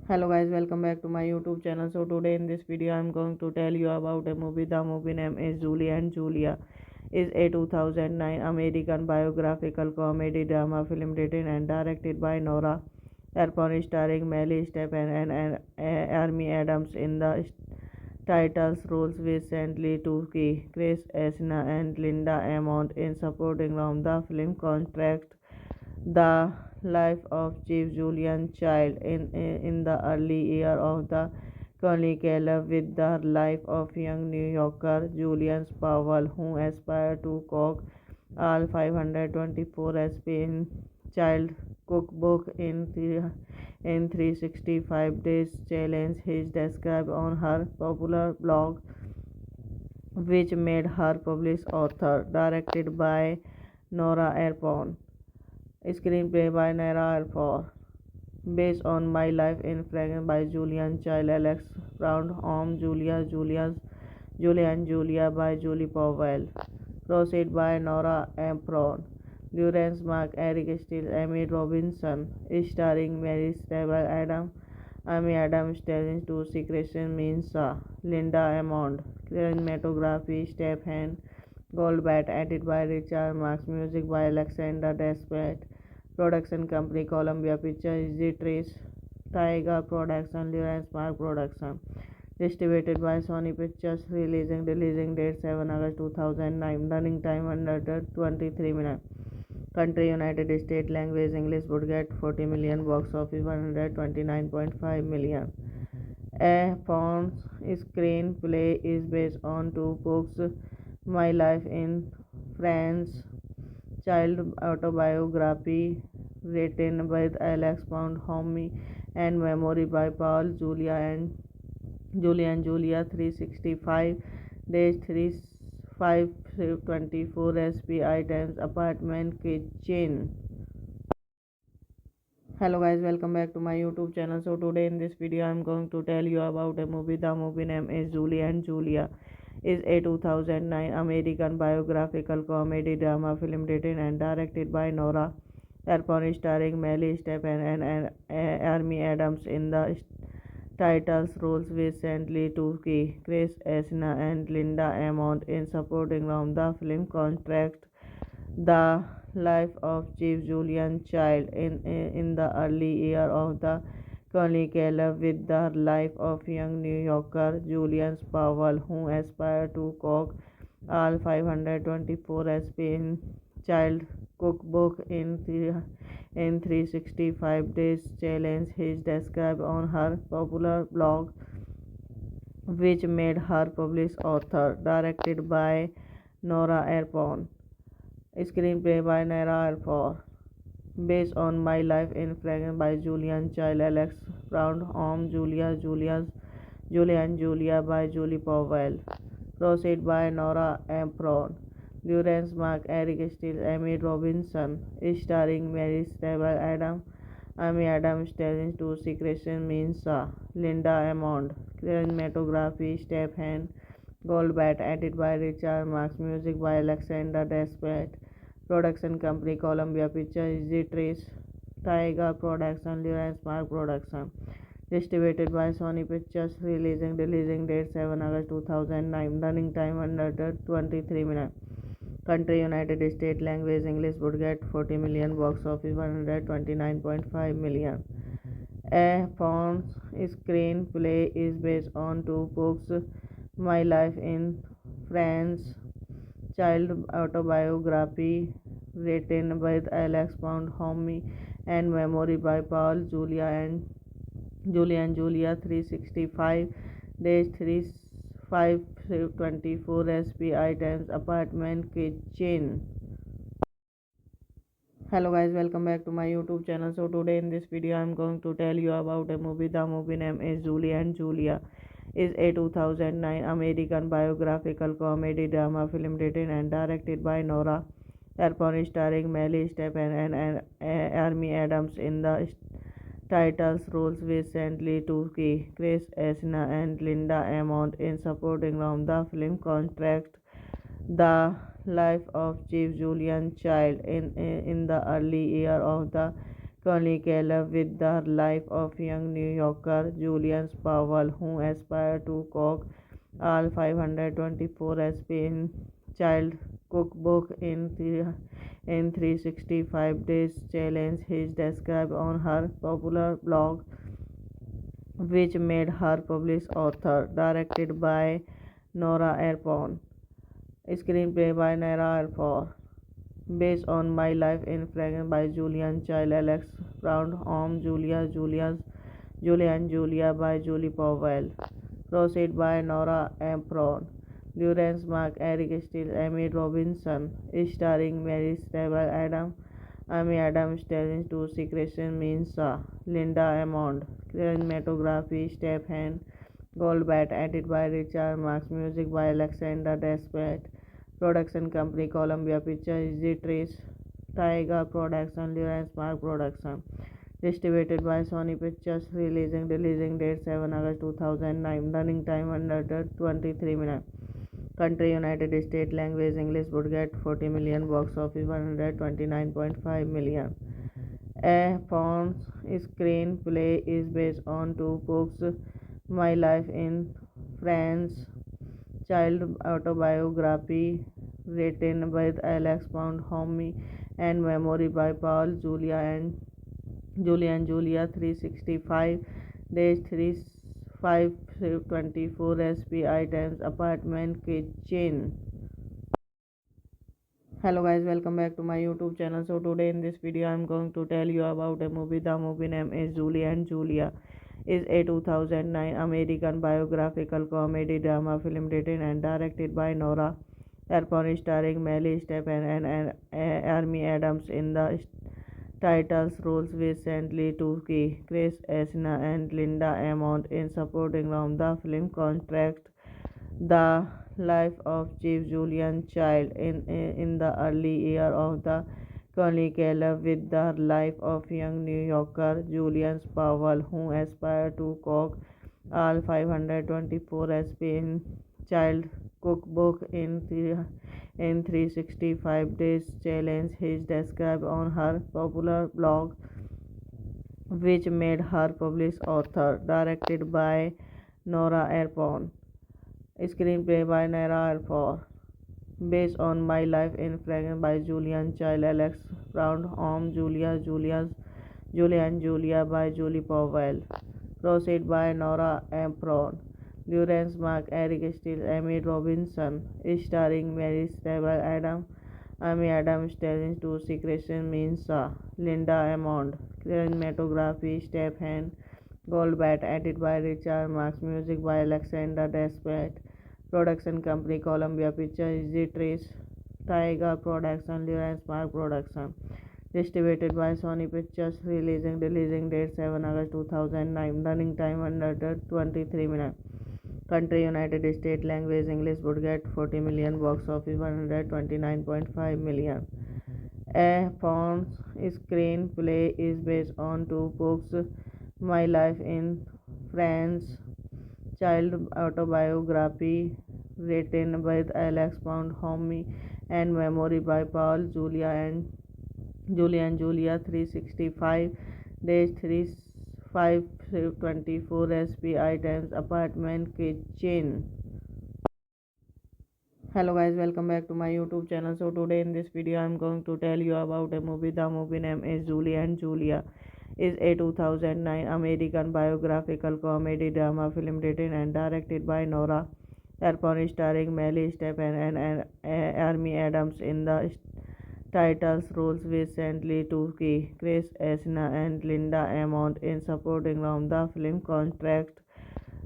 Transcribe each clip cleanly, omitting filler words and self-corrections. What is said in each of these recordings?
Hello guys, welcome back to my YouTube channel. So today in this video I'm going to tell you about a movie. The movie name is Julie and Julia. Is a 2009 American biographical comedy drama film written and directed by Nora Ephron, starring Melly Stephen and Amy Adams in the titles roles, with Santley Tucci, Chris Esna and Linda Amont in supporting roles. The film contrasts the life of Chief Julian Child in the early year of the Chronicle with the life of young New Yorker Julian Powell, who aspired to cook all 524 recipes in Child cookbook in 365 days challenge is described on her popular blog, which made her published author. Directed by Nora Ephron. Screenplay by Nora Ephron. Based on My Life in Fragrance by Julian Child, Alex Brown, Home, Julia and Julia by Julie Powell. Proceed by Nora Ephron. Durance Mark, Eric Steele, Amy Robinson. Starring Mary Stable, Amy Adams, Sterling Tucci, Christian Minsa, Linda Amond. Cinematography, Stephen Goldbat. Edited by Richard Marks. Music by Alexander Desplat. Production company Columbia Pictures, Trace, Tiger Production, Lawrence Mark Production. Distributed by Sony Pictures. Releasing date 7 August 2009. Running time under 23 minutes. Country United States. Language English. Budget 40 million. Box office 129.5 million. A Fawn's screenplay is based on two books, My Life in France, child autobiography written by Alex Pound, Homie and Memory by Paul Julia 365 days 3524 SP items apartment kitchen. Hello guys, welcome back to my YouTube channel. So today in this video I'm going to tell you about a movie. The movie name is Julie and Julia. Is a 2009 American biographical comedy drama film written and directed by Nora Ephron, starring Melly Stephen and Amy Adams in the titles roles, with Santley Tucci, Chris Esna and Linda Amont in supporting roles. The film contrasts the life of Chief Julian Child in the early year of the Chronicle with the life of young New Yorker Julian Powell, who aspired to cook all 524 recipes in Child cookbook in 365 days challenge is described on her popular blog, which made her published author. Directed by Nora Ephron. Screenplay by Nora Ephron. Based on My Life in Fragrance by Julian Child, Alex Brown, Home, Julia and Julia by Julie Powell. Proceed by Nora Ephron. Lawrence Mark, Eric Steele, Amy Robinson. Starring Mary Stable Adam, Amy Adams, Stelling to Secretion Minsa, Linda Amond. Cinematography Stephen Goldbat, edited by Richard Marks, music by Alexander Desplat. Production company Columbia Pictures, Easy Trace, Tiger Production, Lawrence Mark Production. Distributed by Sony Pictures. Releasing date 7 August 2009. Running time under 23 minutes. Country United States. Language English. Budget 40 million. Box office 129.5 million. A Fawn's screenplay is based on two books, My Life in France, child autobiography written by Alex Pound Homme and memory by Paul Julia 365 days 3524 SPI times apartment kitchen. Hello guys, welcome back to my YouTube channel. So today in this video I'm going to tell you about a movie. The movie name is Julie and Julia. Is a 2009 American biographical comedy drama film written and directed by Nora Ephron, starring Melly Stephen and Amy Adams in the titles roles, recently Tuki, Chris Esna and Linda Amont in supporting roles. The film contrasts the life of Chief Julian Child in the early year of the Chronicle with the life of young New Yorker Julian Powell, who aspired to cook all 524 SP in Child cookbook in 365 days challenge is described on her popular blog, which made her published author. Directed by Nora Ephron. Screenplay by Nora Ephron. Based on My Life in France by Julian Child, Alex Brown, Julia and Julia by Julie Powell. Proceed by Nora Ephron. Lawrence Mark, Eric Steele, Amy Robinson. Starring Mary Stable Adam, Amy Adams, Stelling to Secretion Minsa, Linda Amond. Cinematography Stephen Goldbat, edited by Richard Marks, music by Alexander Desplat. Production company Columbia Pictures, Easy Trace, Tiger Production, Lawrence Mark Production. Distributed by Sony Pictures. Releasing date 7 August 2009. Running time under 23 minutes. Country United States. Language English. Budget 40 million. Box office 129.5 million. A Fawn's screenplay is based on two books, My Life in France, child autobiography written by Alex Pound Homme and memory by Paul Julia 365 days 3524 SPI times apartment kitchen. Hello guys, welcome back to my YouTube channel. So today in this video I'm going to tell you about a movie. The movie name is Julie and Julia. Is a 2009 American biographical comedy drama film written and directed by Nora Ephron, starring Melly Stephen and Amy Adams in the titles roles, recently Tuki, Chris Esna and Linda Amont in supporting roles. The film contrasts the life of Chief Julian Child in the early year of the Chronicle with the life of young New Yorker Julian Powell, who aspired to cook all 524 SP in Child cookbook in 365 days challenge is described on her popular blog, which made her published author. Directed by Nora Ephron. Screenplay by Nora Ephron. Based on My Life in France by Julian Child, Alex Brown, Julia and Julia by Julie Powell. Proceed by Nora Ephron. Lawrence Mark, Eric Steele, Amy Robinson. Starring Mary Stable Adam, Amy Adams, Stelling to Secretion Minsa, Linda Amond. Cinematography Stephen Goldbat, edited by Richard Marks, music by Alexander Desplat. Production company Columbia Pictures, Easy Trace, Tiger Production, Lawrence Mark Production. Distributed by Sony Pictures. Releasing date 7 August 2009. Running time under 23 minutes. Country United States. Language English. Budget 40 million. Box office 129.5 million. A Fawn's screenplay is based on two books, My Life in France, child autobiography written by Alex Pound Homme and memory by Paul Julia 365 days 3524 SPI times apartment kitchen. Hello guys, welcome back to my YouTube channel. So today in this video I'm going to tell you about a movie. The movie name is Julie and Julia. Is a 2009 American biographical comedy drama film written and directed by Nora Ephron, starring Melly Stephen and Amy Adams in the titles roles, with Santley Tucci, Chris Esna and Linda Amont in supporting roles. The film contrasts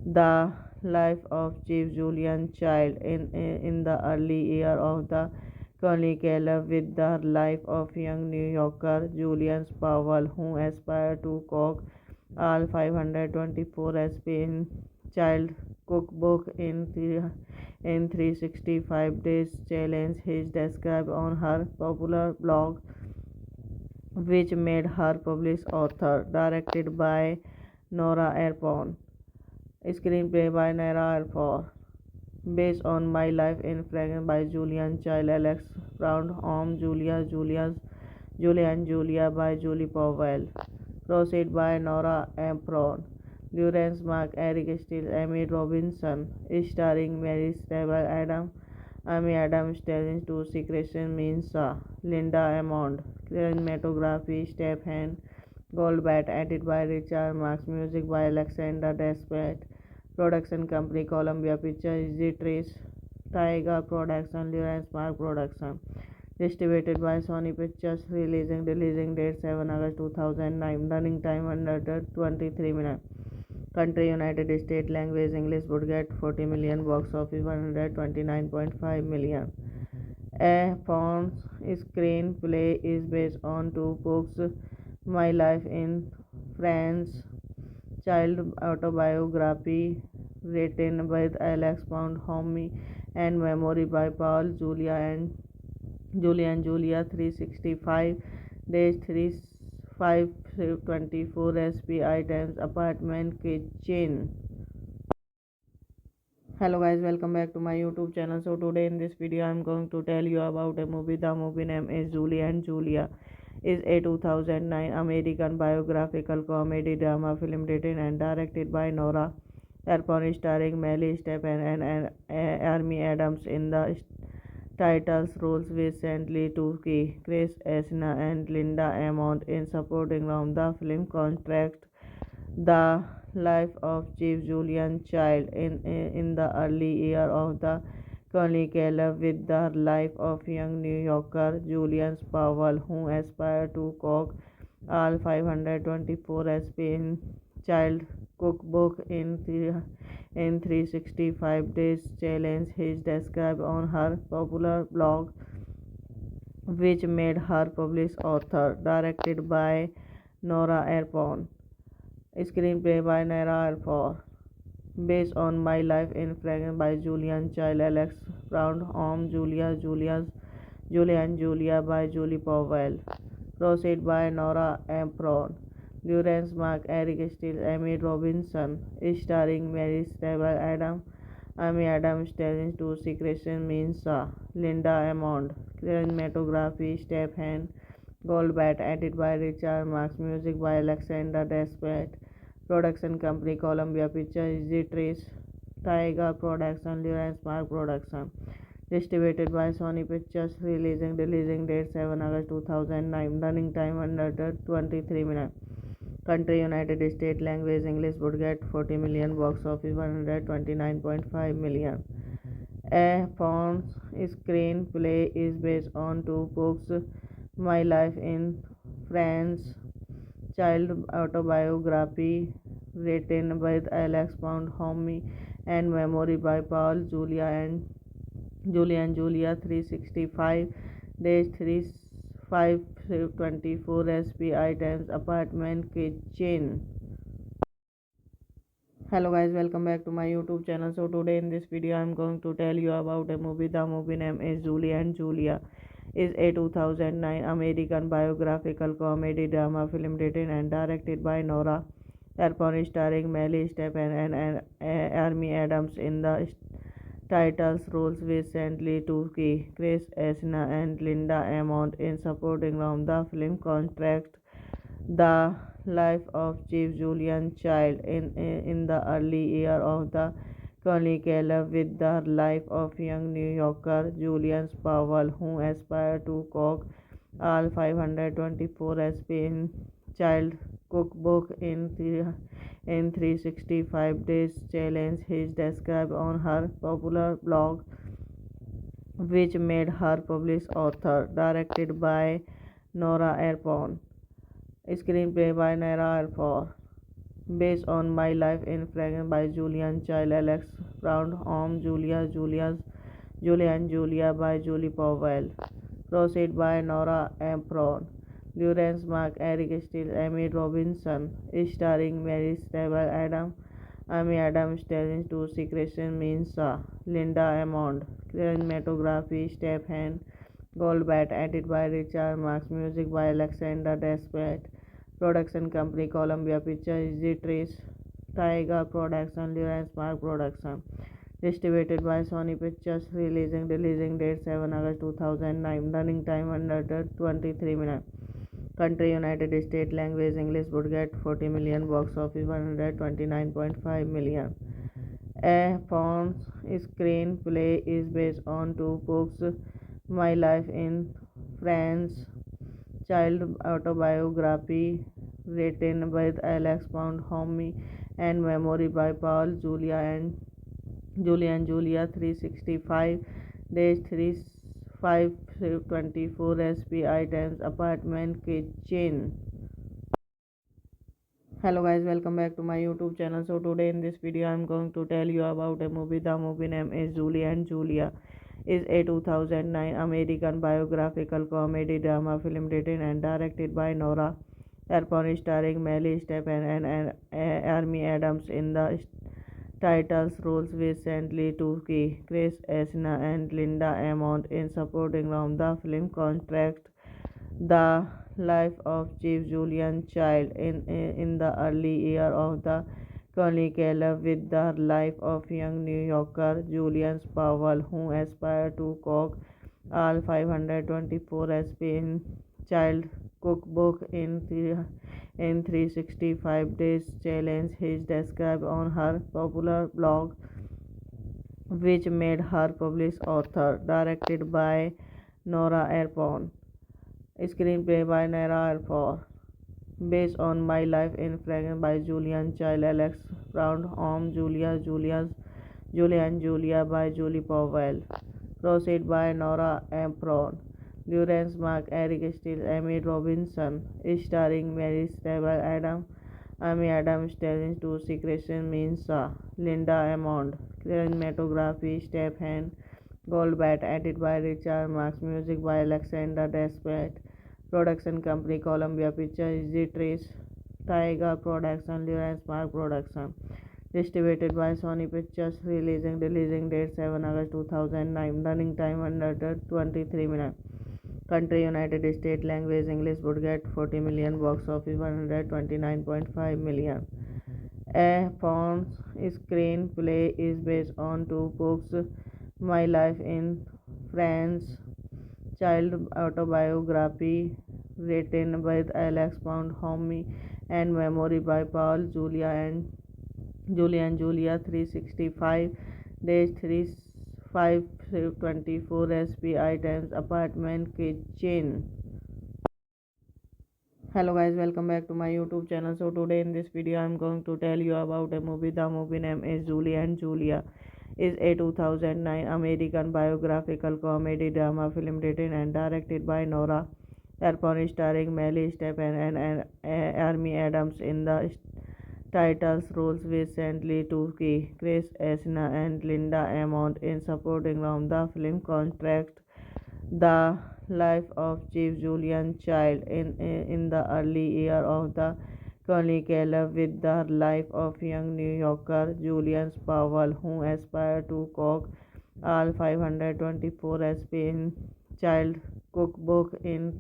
the life of Chief Julian Child in the early year of the Chronicle with the life of young New Yorker Julian Powell, who aspired to cook all 524 SP in child cookbook in 365 days challenge is described on her popular blog, which made her published author. Directed by Nora Ephron. Screenplay by Nora Ephron. Based on My Life in France by Julian Child, Alex Brown, Julia and Julia by Julie Powell. Proceed by Nora Ephron. Lawrence Mark, Eric Steele, Amy Robinson. Starring Mary Stable, Amy Adams, Stellan Tucci, Christian Mensah, Linda Amond. Cinematography Stephen Goldbat. Edited by Richard Marks. Music by Alexander Desplat. Production company Columbia Pictures, Zitrus, Tiger Production, Lawrence Mark Production. Distributed by Sony Pictures. Releasing date 7 August 2009. Running time under 23 minutes. Country United States. Language English. Budget 40 million. Box office 129.5 million. A Fawn's screenplay is based on two books, My Life in France, child autobiography written by Alex Pound Homme and memory by Paul Julia 365 days 3524 SPI times apartment kitchen. Hello guys, welcome back to my YouTube channel. So today in this video I'm going to tell you about a movie. The movie name is Julie and Julia. Is a 2009 American biographical comedy drama film written and directed by Nora Ephron, starring Melly Stephen and Amy Adams in the titles roles, with Santley Tucci, Chris Esna and Linda Amont in supporting roles. The film contrasts the life of Chief Julian Child in the early year of the Chronicle with the life of young New Yorker Julian Powell, who aspired to cook all 524 SP in child cookbook in 365 days challenge is described on her popular blog, which made her published author. Directed by Nora Ephron. Screenplay by Nora Ephron. Based on My Life in France by Julian Child, Alex Brown, Julia and Julia by Julie Powell. Proceed by Nora Ephron. Lawrence Mark, Eric Steele, Amy Robinson. Starring Mary Stable, Amy Adams, Stellan Tucci, Christian Mensah, Linda Amond. Cinematography Stephen Goldbat. Edited by Richard Marks. Music by Alexander Desplat. Production company Columbia Pictures, Zitrus, Tiger Production, Lawrence Mark Production. Distributed by Sony Pictures. Releasing date 7 August 2009. Running time under 23 minutes. Country United States. Language English. Budget 40 million. Box office 129.5 million. A Fawn's screenplay is based on two books, My Life in France, child autobiography written by Alex Pound Homme and memory by Paul Julia 365 days 3524 SPI times apartment kitchen. Hello guys, welcome back to my YouTube channel. So today in this video I'm going to tell you about a movie. The movie name is Julie and Julia. Is a 2009 American biographical comedy drama film written and directed by Nora Ephron, starring Melly Stephen and Amy Adams in the titles roles, with Santley Tucci, Chris Esna and Linda Amont in supporting roles. The film contrasts the life of Chief Julian Child in the early year of the Chronicle with the life of young New Yorker Julian Powell, who aspired to cook all 524 SP in Child cookbook in 365 days challenge is described on her popular blog, which made her published author. Directed by Nora Ephron. Screenplay by Nora Ephron. Based on My Life in France by Julian Child, Alex Brown, Julia and Julia by Julie Powell. Proceed by Nora Ephron. Durance Mark, Eric Steele, Amy Robinson. Starring Mary Stable, Amy Adams, Stellan Tucci, Christian Mensah, Linda Amond. Cinematography, Stephen Goldbat. Edit by Richard Marks. Music by Alexander Desplat. Production company Columbia Pictures, Trace, Tiger Production, Lawrence Mark Production. Distributed by Sony Pictures. Releasing date 7 August 2009. Running time under 23 minutes. Country United States. Language English. Budget 40 million. Box office 129.5 million. A Fawn's screenplay is based on two books, My Life in France, child autobiography written by Alex Pound, Homie, and memory by Paul Julia 365 days 3524 SPI times apartment kitchen. Hello guys, welcome back to my YouTube channel. So today in this video I'm going to tell you about a movie. The movie name is Julie and Julia. Is a 2009 American biographical comedy drama film written and directed by Nora Ephron, starring Melly Stephen and Amy Adams in the titles roles, with Santley Tucci, Chris Esna and Linda Amont in supporting roles. The film contrasts the life of Chief Julian Child in the early year of the Chronicle with the life of young New Yorker Julian Powell, who aspired to cook all 524 SP in Child cookbook in 365 days challenge is described on her popular blog, which made her published author. Directed by Nora Ephron. Screenplay by Nora Ephron. Based on My Life in France by Julian Child, Alex Brown, Julia and Julia by Julie Powell. Proceed by Nora Ephron. Durance Mark, Eric Steele, Amy Robinson. Starring Mary Stable, Amy Adams, Stellan Tucci, Christian Mensah, Linda Amond. Cinematography, Stephen Goldbat. Edit by Richard Marks. Music by Alexander Desplat. Production company Columbia Pictures, Trace, Tiger Production, Lawrence Mark Production. Distributed by Sony Pictures. Releasing date 7 August 2009. Running time under 23 minutes. Country United States. Language English. Budget 40 million. Box office 129.5 million. A Fawn's screenplay is based on two books, My Life in France, child autobiography written by Alex Pound, Homie, and memory by Paul Julia 365 days 3524 SPI times apartment kitchen. Hello guys, welcome back to my YouTube channel. So today in this video I'm going to tell you about a movie. The movie name is Julie and Julia. Is a 2009 American biographical comedy drama film written and directed by Nora Ephron, starring Melly Stephen and Amy Adams in the titles roles, with Santley Tucci, Chris Esna and Linda Amont in supporting roles. The film contrasts the life of Chief Julian Child in the early year of the Conley Caleb with the life of young New Yorker Julian Powell, who aspired to cook all 524 recipes in child cookbook in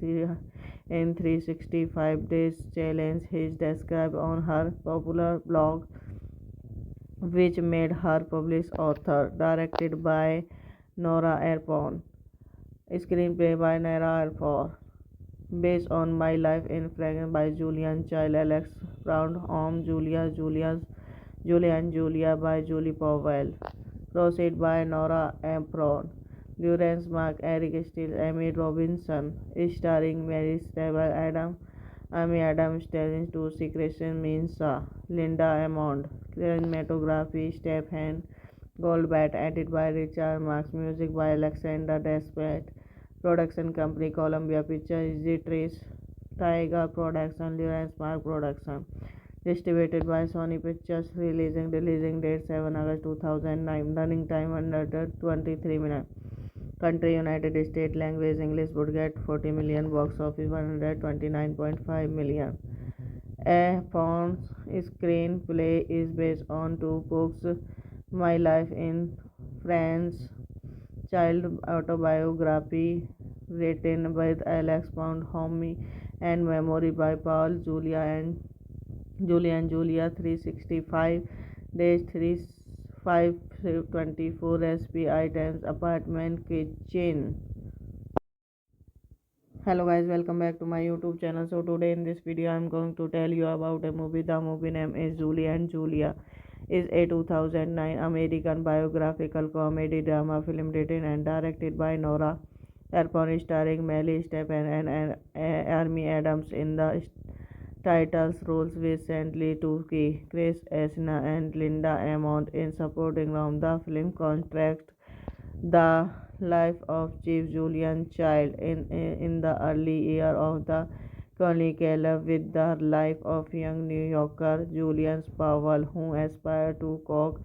365 days challenge is described on her popular blog, which made her published author. Directed by Nora Ephron. Screenplay by Nora Ephron. Based on My Life in Fragrance by Julian Child, Alex Brown, Julia and Julia by Julie Powell. Proceed by Nora Ephron. Lawrence Mark, Eric Steele, Amy Robinson. Starring Mary Stable, Amy Adams, Sterling to Secretion Minsa, Linda Amond. Cinematography, Stephen Goldbat, edited by Richard Marks, music by Alexander Desplat. Production company Columbia Pictures, Trace, Tiger Production, Lawrence Mark Production. Distributed by Sony Pictures. Releasing date 7 August 2009. Running time under 23 minutes. Country United States. Language English. Budget 40 million. Box office 129.5 million. A Fawn's screenplay is based on two books, My Life in France, child autobiography written by Alex Pound Homey, and memory by Paul Julia 365 days 3524 SP items apartment kitchen. Hello guys, welcome back to my YouTube channel. So today in this video I'm going to tell you about a movie. The movie name is Julie and Julia. Is a 2009 American biographical comedy drama film written and directed by Nora Ephron, starring Melly Stephen and Amy Adams in the titles roles, recently Tuki, Chris Esna and Linda Amont in supporting roles. The film contrasts the life of Chief Julian Child in the early year of the Conley Caleb with the life of young New Yorker Julian Powell, who aspired to cook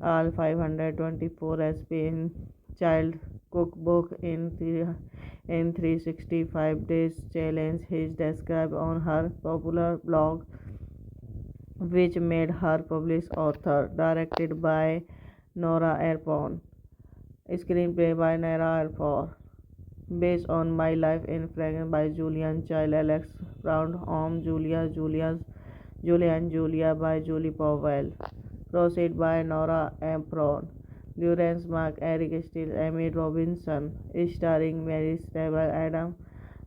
all 524 recipes in child cookbook in 365 days challenge is described on her popular blog, which made her published author. Directed by Nora Ephron. Screenplay by Nora Ephron. Based on My Life in Fragrance by Julian Child, Alex Brown, Julia and Julia by Julie Powell. Proceed by Nora Ephron. Lawrence Mark, Eric Steele, Amy Robinson. Starring Mary Stable,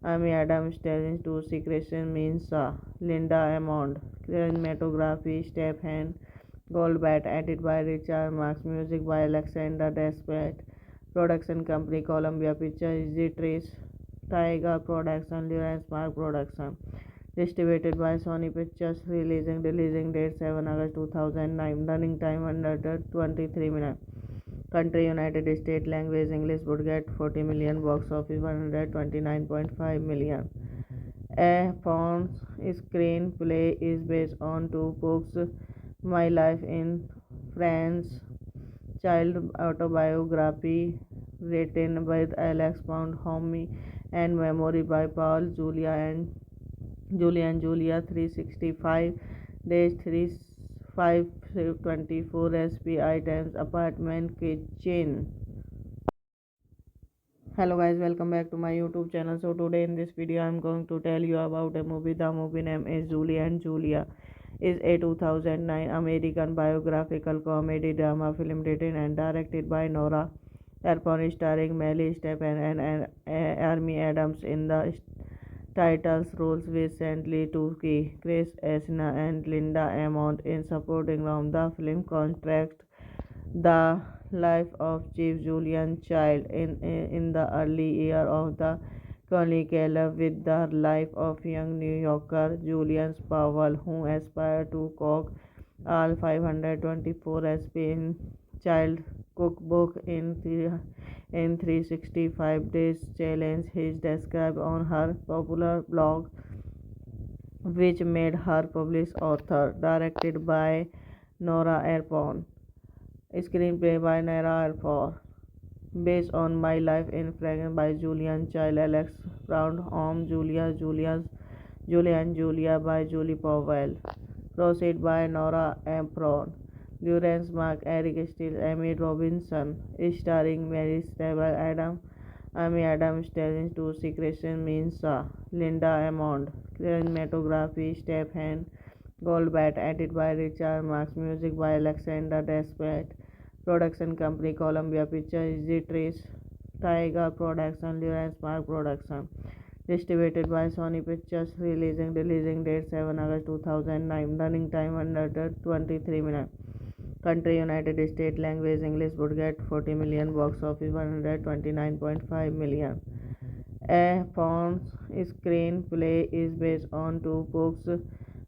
Amy Adams, Sterling to Secretion Minsa, Linda Amond. Cinematography, Stephen Goldbat, edited by Richard Marks, music by Alexander Desplat. Production company Columbia Pictures, Trace, Tiger Production, Lawrence Mark Production. Distributed by Sony Pictures. Releasing date 7 August 2009. Running time under 23 minutes. Country United States. Language English. Budget 40 million. Box office 129.5 million. A Fawn's screenplay is based on two books, My Life in France, child autobiography written by Alex Pound Homey, and memory by Paul Julia 365 days 3524 SP items apartment kitchen. Hello guys, welcome back to my YouTube channel. So today in this video I'm going to tell you about a movie. The movie name is Julie and Julia. Is a 2009 American biographical comedy drama film written and directed by Nora Ephron, starring Melly Stephen and Amy Adams in the titles roles, recently Tuki, Chris Esna and Linda Amont in supporting roles. The film contrasts the life of Chief Julian Child in the early year of the Conley Caleb with the life of young New Yorker Julian Powell, who aspired to cook all 524 recipes in child cookbook in 365 days challenge is described on her popular blog, which made her published author. Directed by Nora Ephron. Screenplay by Nora Ephron. Based on My Life in Fragrance by Julian Child, Alex Brown, Julia and Julia by Julie Powell. Proceed by Nora Ephron. Lawrence Mark, Eric Steele, Amy Robinson. Starring Mary Stable Adam, Amy Adams, Stellan to Christian Mensah, Linda Amond. Cinematography Stephen Goldbat, edited by Richard Marks, music by Alexander Desplat. Production company Columbia Pictures, Zitrice, Tiger Production, Lawrence Mark Production. Distributed by Sony Pictures. Releasing date 7 August 2009. Running time under 23 minutes. Country United States. Language English. Budget 40 million. Box office 129.5 million. A Fawn's screenplay is based on two books: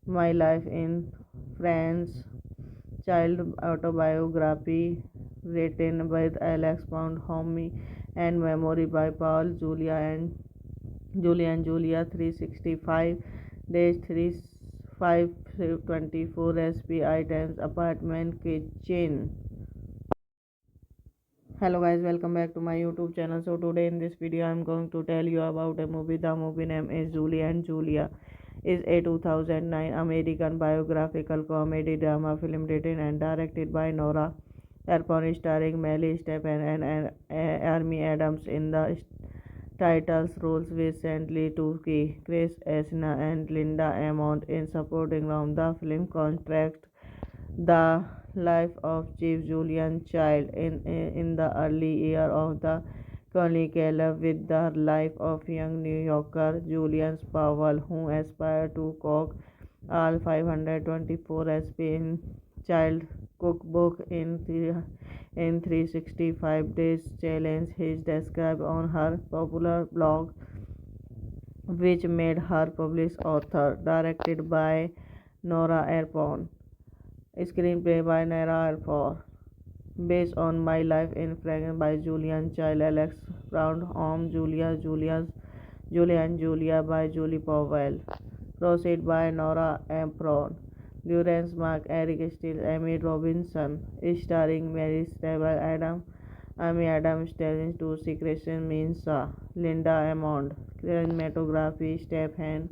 My Life in France, child autobiography written by Alex Pound Homme, and Memory by Paul Julia 365 days 3524 SPI times apartment kitchen. Hello guys, welcome back to my YouTube channel. So today in this video I'm going to tell you about a movie. The movie name is Julie and Julia. Is a 2009 American biographical comedy drama film written and directed by Nora Ephron, starring Melly Stephen and Amy Adams in the titles roles, with Santley Tucci, Chris Esna and Linda Amont in supporting roles. The film contrasts the life of Chief Julian Child in the early year of the colonial with the life of young New Yorker Julian Powell, who aspired to cook all 524 recipes in child cookbook in 365 days challenge is described on her popular blog, which made her published author. Directed by Nora Ephron. Screenplay by Nora Ephron. Based on My Life in France by Julian Child, Alex Brown, Julia and Julia by Julie Powell. Proceed by Nora Ephron. Lawrence Mark, Eric Steele, Amy Robinson. Starring Mary Stable Adam, Amy Adams, Stellan to Christian Mensah, Linda Amond. Cinematography Stephen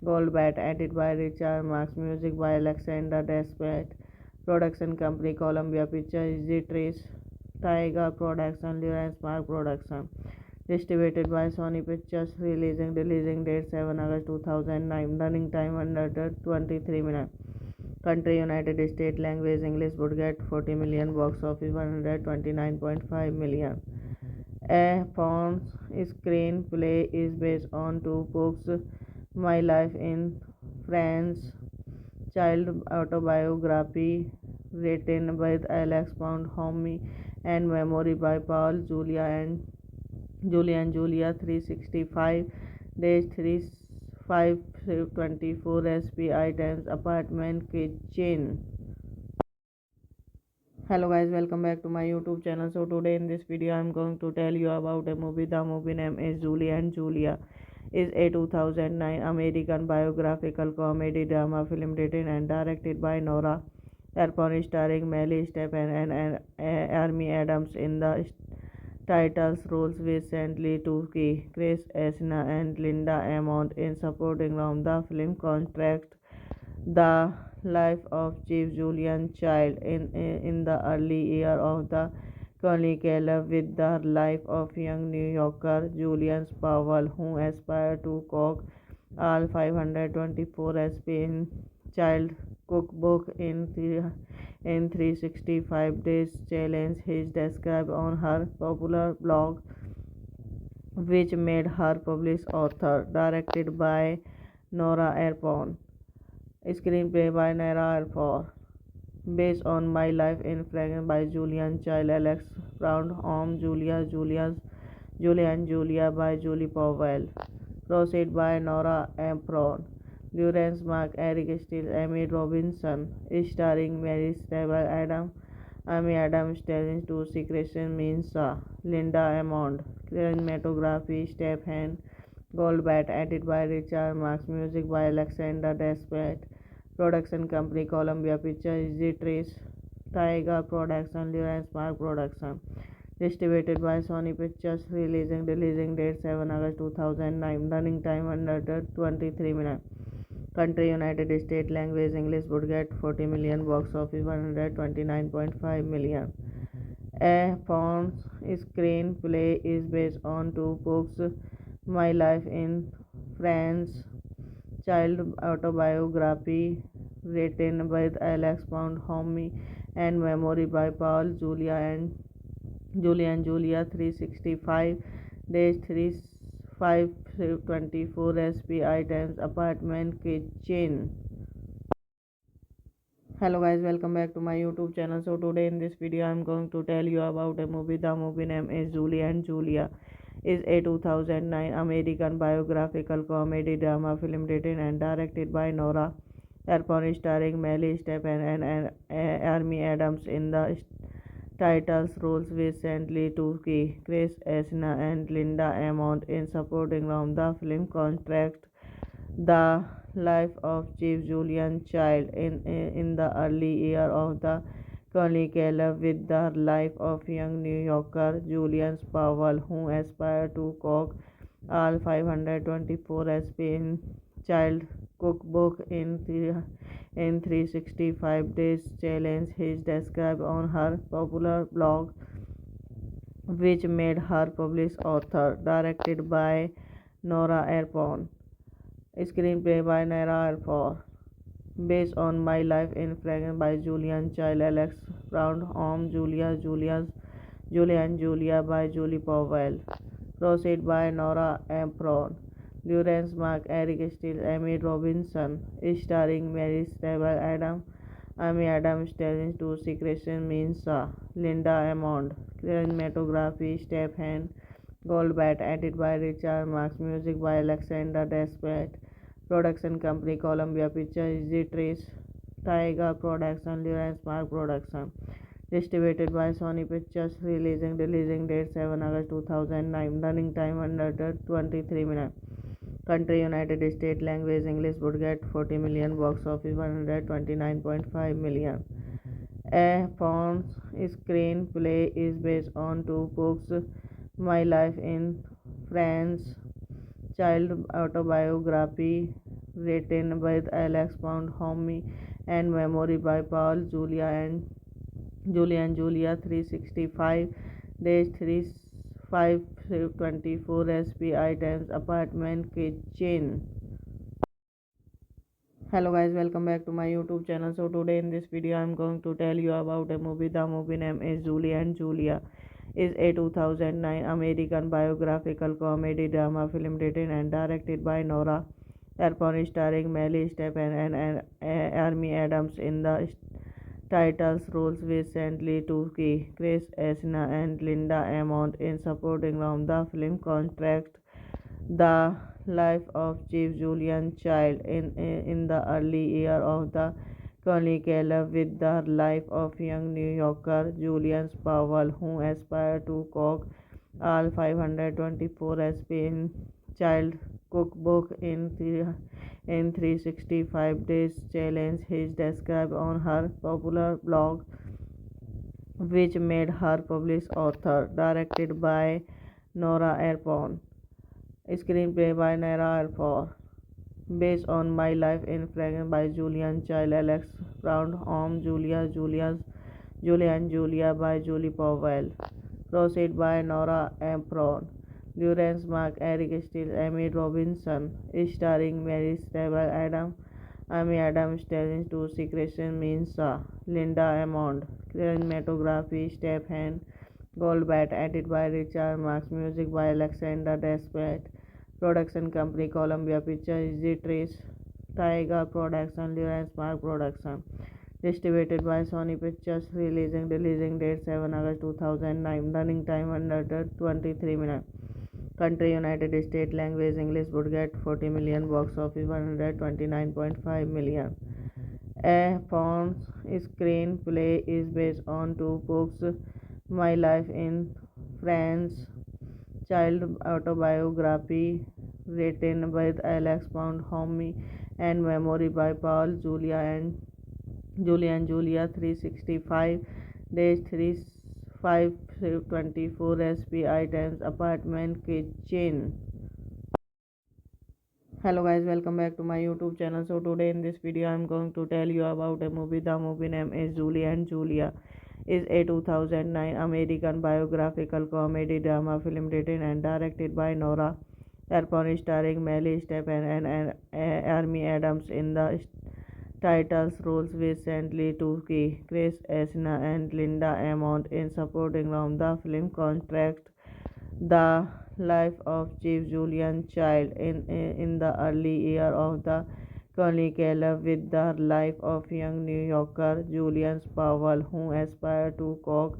Goldbat, edited by Richard Marks, music by Alexander Desplat. Production company Columbia Pictures, Zitrice, Tiger Production, Lawrence Mark Production. Distributed by Sony Pictures. Releasing date 7 August 2009. Running time under 23 minutes. Country United States. Language English. Budget 40 million. Box office 129.5 million. A Fawn's screenplay is based on two books: My Life in France, child autobiography written by Alex Pound Homme, and Memory by Paul Julia 365 days 3524 SPI times apartment kitchen. Hello guys, welcome back to my YouTube channel. So today in this video I'm going to tell you about a movie. The movie name is Julie and Julia. Is a 2009 American biographical comedy drama film written and directed by Nora Ephron, starring Melly Stephen and Amy Adams in the titles roles, with Santley Tucci, Chris Esna and Linda Amont in supporting roles. The film contrasts the life of Chief Julian Child in the early year of the colonial with the life of young New Yorker Julian Powell, who aspired to cook all 524 recipes in child cookbook in 365 days challenge is described on her popular blog, which made her published author. Directed by Nora Ephron. Screenplay by Nora Ephron. Based on My Life in France by Julian Child, Alex Brown, Julia and Julia by Julie Powell. Proceed by Nora Ephron. Lawrence Mark, Eric Steele, Amy Robinson. Starring Mary Stable Adam, Amy Adams, Stellan to Christian Mensah, Linda Amond. Cinematography Stephen Goldbat, edited by Richard Marks, music by Alexander Desplat. Production company Columbia Pictures, Zitrice, Tiger Production, Lawrence Mark Production. Distributed by Sony Pictures. Releasing date 7 August 2009. Running time under 23 minutes. Country United States. Language English. Budget 40 million. Box office 129.5 million. A Fawn's screenplay is based on two books, My Life in France, child autobiography written by Alex Pound Homme and memory by Paul Julia 365 days 3524 SP items apartment kitchen. Hello guys, welcome back to my YouTube channel. So today in this video I'm going to tell you about a movie. The movie name is Julie and Julia. Is a 2009 American biographical comedy drama film written and directed by Nora Ephron, starring Melly Stephen and Amy Adams in the titles roles, with Santley Tucci, Chris Esna and Linda Amont in supporting roles. The film contrasts the life of Chief Julian Child in the early year of the Chronicle with the life of young New Yorker Julian Powell, who aspired to cook all 524 SP in Child cookbook in 365 days challenge is described on her popular blog, which made her published author. Directed by Nora Ephron. Screenplay by Nora Ephron. Based on My Life in France by Julian Child, Alex Brown, Julia and Julia by Julie Powell. Proceed by Nora Ephron. Durance Mark, Eric Steele, Amy Robinson. Starring Mary Stable, Amy Adams, Stellan Tucci, Christian Mensah, Linda Amond. Cinematography, Stephen Goldbat. Edited by Richard Marks. Music by Alexander Desplat. Production company Columbia Pictures, Easy Trace, Tiger Production, Lawrence Mark Production. Distributed by Sony Pictures. Releasing date 7 August 2009. Running time under 23 minutes. Country United States. Language English. Budget 40 million. Box office 129.5 million. A Fawn's screenplay is based on two books, My Life in France, child autobiography written by Alex Pound Homme and memory by Paul Julia 365 days 3524 SP items apartment kitchen. Hello guys, welcome back to my YouTube channel. So today in this video I'm going to tell you about a movie. The movie name is Julie and Julia. Is a 2009 American biographical comedy drama film written and directed by Nora Ephron, starring Melly Stephen and Amy Adams in the titles roles, with Santley Tucci, Chris Esna and Linda Amont in supporting roles. The film contrasts the life of Chief Julian Child in the early year of the Chronicle with the life of young New Yorker Julian Powell, who aspired to cook all 524 SP in Child cookbook in 365 days challenge is described on her popular blog, which made her published author. Directed by Nora Ephron. Screenplay by Nora Ephron. Based on My Life in France by Julian Child, Alex Brown, Julia and Julia by Julie Powell. Proceed by Nora Ephron. Durance Mark, Eric Steele, Amy Robinson. Starring Mary Stable, Amy Adams, Stellan Tucci, Christian Mensah, Linda Amond. Cinematography, Stephen Goldbat. Edited by Richard Marks. Music by Alexander Desplat. Production company Columbia Pictures, Easy Trace, Tiger Production, Lawrence Mark Production. Distributed by Sony Pictures. Releasing date 7 August 2009. Running time under 23 minutes. Country United States. Language English. Budget 40 million. Box office 129.5 million. A Fawn's screenplay is based on two books, My Life in France, child autobiography written by Alex Pound Homme and memory by Paul Julia 365 days 524 SP items apartment kitchen. Hello guys, welcome back to my YouTube channel. So today in this video I'm going to tell you about a movie. The movie name is Julie and Julia. Is a 2009 American biographical comedy drama film written and directed by Nora Ephron, starring Melly Streep and Amy Adams in the titles roles, recently to Chris Esna and Linda Amont in supporting roles. The film contrasts the life of Chief Julian Child in the early year of the Chronicle with the life of young New Yorker Julian Powell, who aspired to cook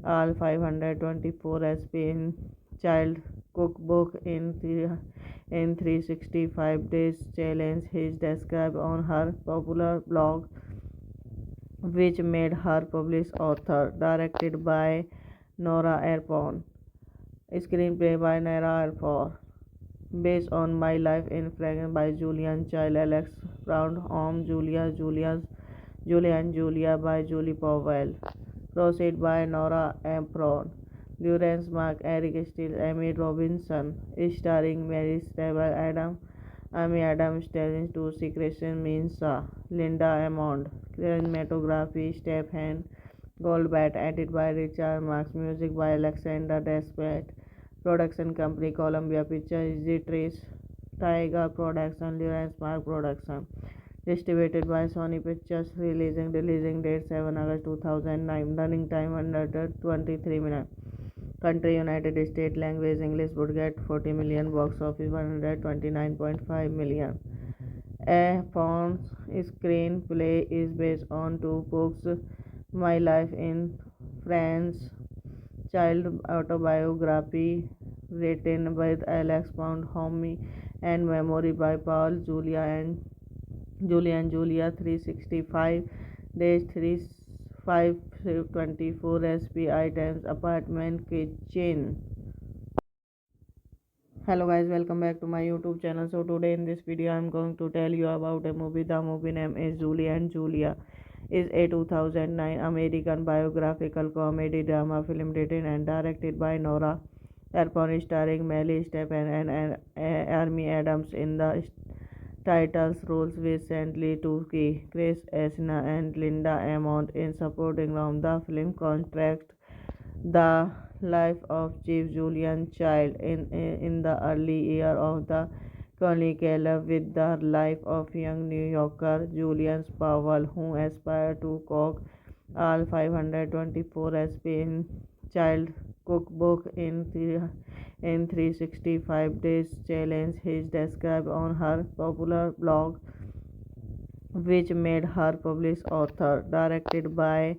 all 524 SP in Child cookbook in 365 days challenge is described on her popular blog, which made her published author. Directed by Nora Ephron. Screenplay by Nora Ephron. Based on My Life in Fragrance by Julian Child, Alex Brown, Home, Julia and Julia by Julie Powell. Proceed by Nora Ephron. Lawrence Mark, Eric Steele, Amy Robinson. Starring Mary Stable, Amy Adams, Stellan Tucci, Christian Mensah, Linda Amond. Cinematography, Stephen Goldbat. Edited by Richard Marx. Music by Alexander Desplat. Production company Columbia Pictures, Trace, Tiger Production, Lawrence Mark Production. Distributed by Sony Pictures. Releasing date 7 August 2009. Running time under 23 minutes. Country United States. Language English. Budget 40 million. Box office 129.5 million. A Fawn's screenplay is based on two books, My Life in France, child autobiography written by Alex Pound, Homie, and memory by Paul Julia 365 days 3524 SP items apartment kitchen. Hello guys, welcome back to my YouTube channel. So today in this video I'm going to tell you about a movie. The movie name is Julie and Julia. Is a 2009 American biographical comedy drama film written and directed by Nora Ephron, starring Melly Streep and Amy Adams in the titles roles, recently to Chris Esna and Linda Amont in supporting roles. The film contrasts the life of Chief Julian Child in the early year of the Chronicle with the life of young New Yorker Julian Powell, who aspired to cook all 524 SP in Child cookbook in 365 days challenge is described on her popular blog, which made her published author. Directed by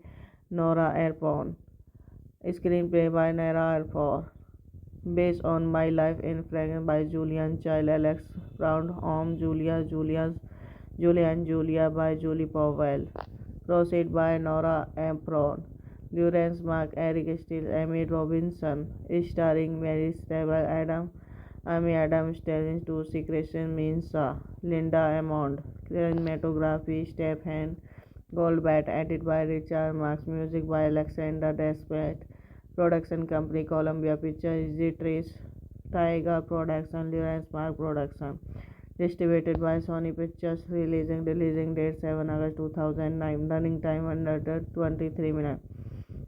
Nora Ephron. Screenplay by Nora Ephron. Based on My Life in Fragrance by Julian Child, Alex Brown, Home, Julia and Julia by Julie Powell. Proceed by Nora Ephron. Lawrence Mark, Eric Steele, Amy Robinson. Starring Mary Stable, Amy Adams, Stellan Tucci, Christian Mensah, Linda Amond. Cinematography, Stephen Goldbat. Edited by Richard Marx. Music by Alexander Desplat. Production company Columbia Pictures, Trace, Tiger Production, Lawrence Mark Production. Distributed by Sony Pictures. Releasing date 7 August 2009. Running time under 23 minutes.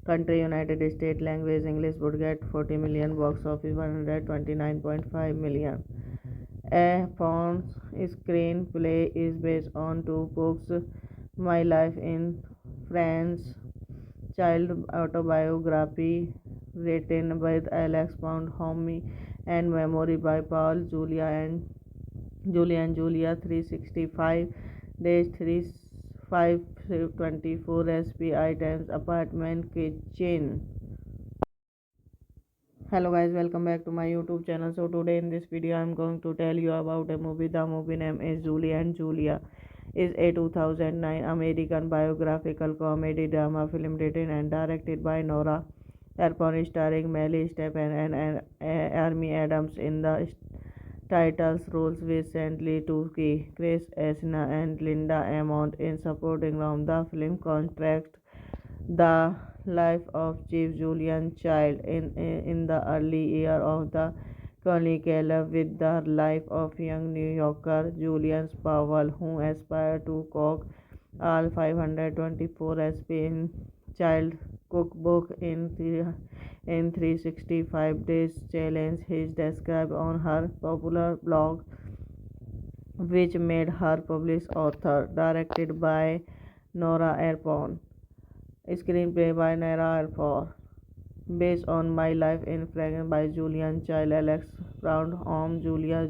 Country United States. Language English. Budget 40 million. Box office 129.5 million. A Fawn's screenplay is based on two books, My Life in France, child autobiography written by Alex Pound, Homie, and memory by Paul Julia 365 days 3524 SP items apartment kitchen. Hello guys, welcome back to my YouTube channel. So today in this video I'm going to tell you about a movie. The movie name is Julie and Julia. Is a 2009 American biographical comedy drama film written and directed by Nora Ephron, starring Melly Streep and Amy Adams in the titles roles, recently to Chris Esna and Linda Amont in supporting roles. The film contrasts the life of Chief Julian Child in the early year of the curriculum with the life of young New Yorker Julian Powell, who aspired to cook all 524 recipe in child cookbook in 365 days challenge is described on her popular blog, which made her published author. Directed by Nora Ephron. Screenplay by Nora Ephron. Based on My Life in France by Julian Child, Alex Brown, Julia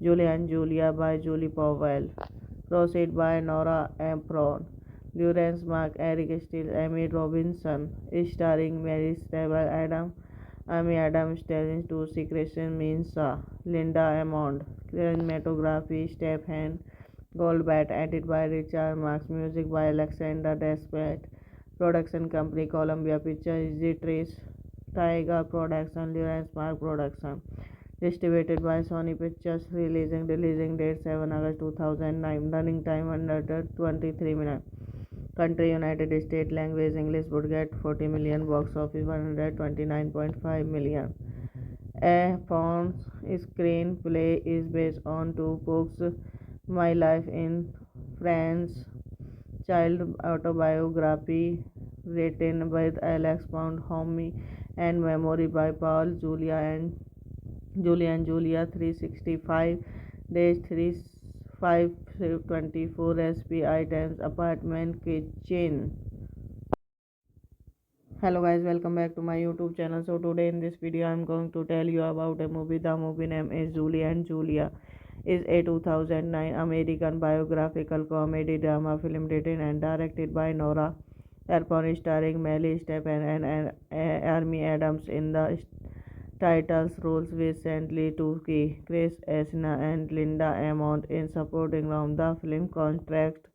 and Julia by Julie Powell. Proceed by Nora Ephron. Lawrence Mark, Eric Steele, Amy Robinson. Starring Mary Stable, Amy Adams, Sterling to Secretion Mensah, Linda Amond. Cinematography, Stephen Goldbat, edited by Richard Marks, music by Alexander Desplat. Production company Columbia Pictures, Zitrice, Tiger Production, Lawrence Mark Production. Distributed by Sony Pictures. Releasing date 7 August 2009. Running time 123 minutes. Country United States. Language English. Budget 40 million. Box office 129.5 million. A Fawn's screenplay is based on two books: My Life in France, child autobiography written by Alex Pound Homey, and Memory by Paul Julia 365 days 3524 recipe items apartment kitchen. Hello guys, welcome back to my YouTube channel. So today in this video I'm going to tell you about a movie. The movie name is Julie and Julia. Is a 2009 American biographical comedy drama film written and directed by Nora Ephron, starring Melly Stephen and Amy Adams in the titles roles, with Santley Tucci, Chris Esna and Linda Amont in supporting roles. The film contrasts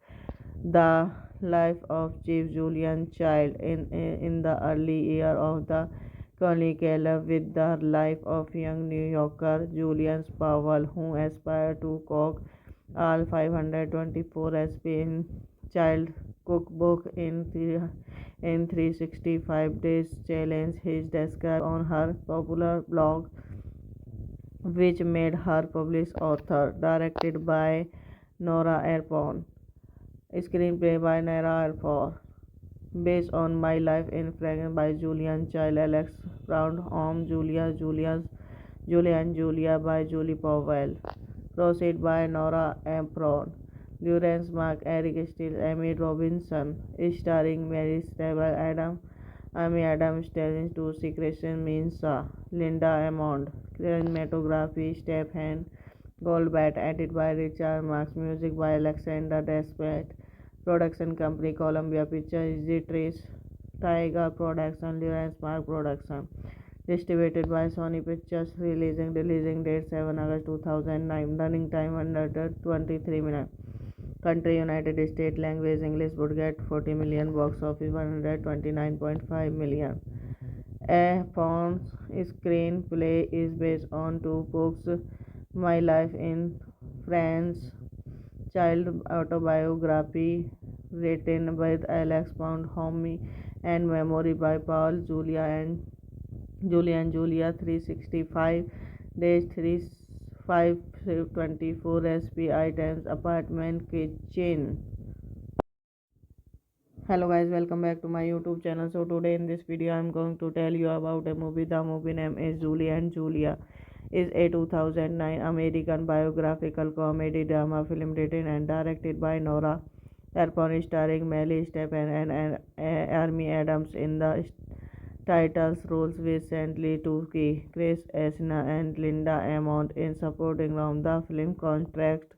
the life of Chief Julian Child in the early year of the curriculum with the life of young New Yorker Julian Powell, who aspired to cook all 524 recipe in child cookbook in 365 days challenge is described on her popular blog, which made her published author. Directed by Nora Ephron. Screenplay by Nora Ephron. Based on My Life in France by Julian Child, Alex Brown, Julia and Julia by Julie Powell. Proceed by Nora Ephron. Lawrence Mark, Eric Steele, Amy Robinson. Starring Mary Stable, Amy Adams, Sterling to Secretion Mensah, Linda Amond. Cinematography, Stephen Goldbat, edited by Richard Marks, music by Alexander Desplat. Production company Columbia Pictures, Zitrice, Tiger Production, Lawrence Mark Production. Distributed by Sony Pictures. Releasing date 7 August 2009. Running time 123 minutes. Country United States. Language English. Budget 40 million. Box office 129.5 million. A Fawn's screenplay is based on two books: My Life in France, child autobiography written by Alex Pound Homey, and Memory by Paul Julia 365 days 3524 recipe items apartment kitchen. Hello guys, welcome back to my YouTube channel. So today in this video I'm going to tell you about a movie. The movie name is Julie and Julia. Is a 2009 American biographical comedy drama film written and directed by Nora Ephron, starring Melly Stephen and Amy Adams in the titles roles, with Santley Tucci, Chris Esna and Linda Amont in supporting roles. The film contrasts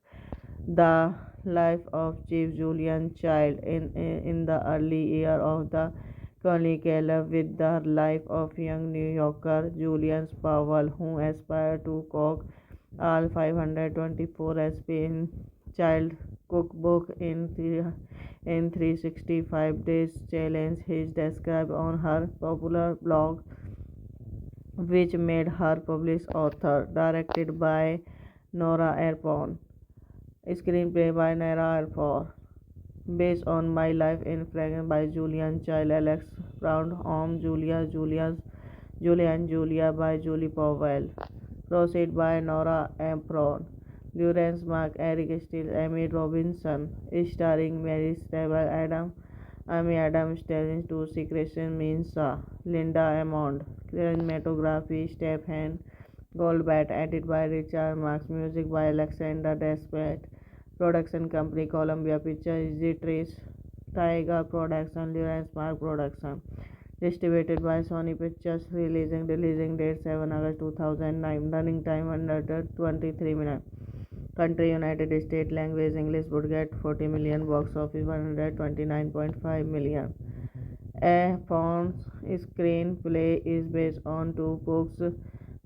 the life of Chief Julian Child in the early year of the curriculum with the life of young New Yorker Julian Powell, who aspired to cook all 524 recipe in child cookbook in 365 days challenge is described on her popular blog, which made her published author. Directed by Nora Ephron. Screenplay by Nora Ephron. Based on My Life in France by Julian Child, Alex Brown, Julia and Julia by Julie Powell. Proceed by Nora Ephron. Lawrence Mark, Eric Steele, Amy Robinson. Starring Mary Stable, Amy Adams, Stelling to Secretion Mensah, Linda Amond. Cinematography, Stephen Goldbat, edited by Richard Marks, music by Alexander Desplat. Production company Columbia Pictures, Trace, Tiger Production, Lawrence Mark Production. Distributed by Sony Pictures. Releasing date 7 August 2009. Running time 123 minutes. Country United States. Language English. Budget 40 million. Box office 129.5 million. A Fawn's screenplay is based on two books,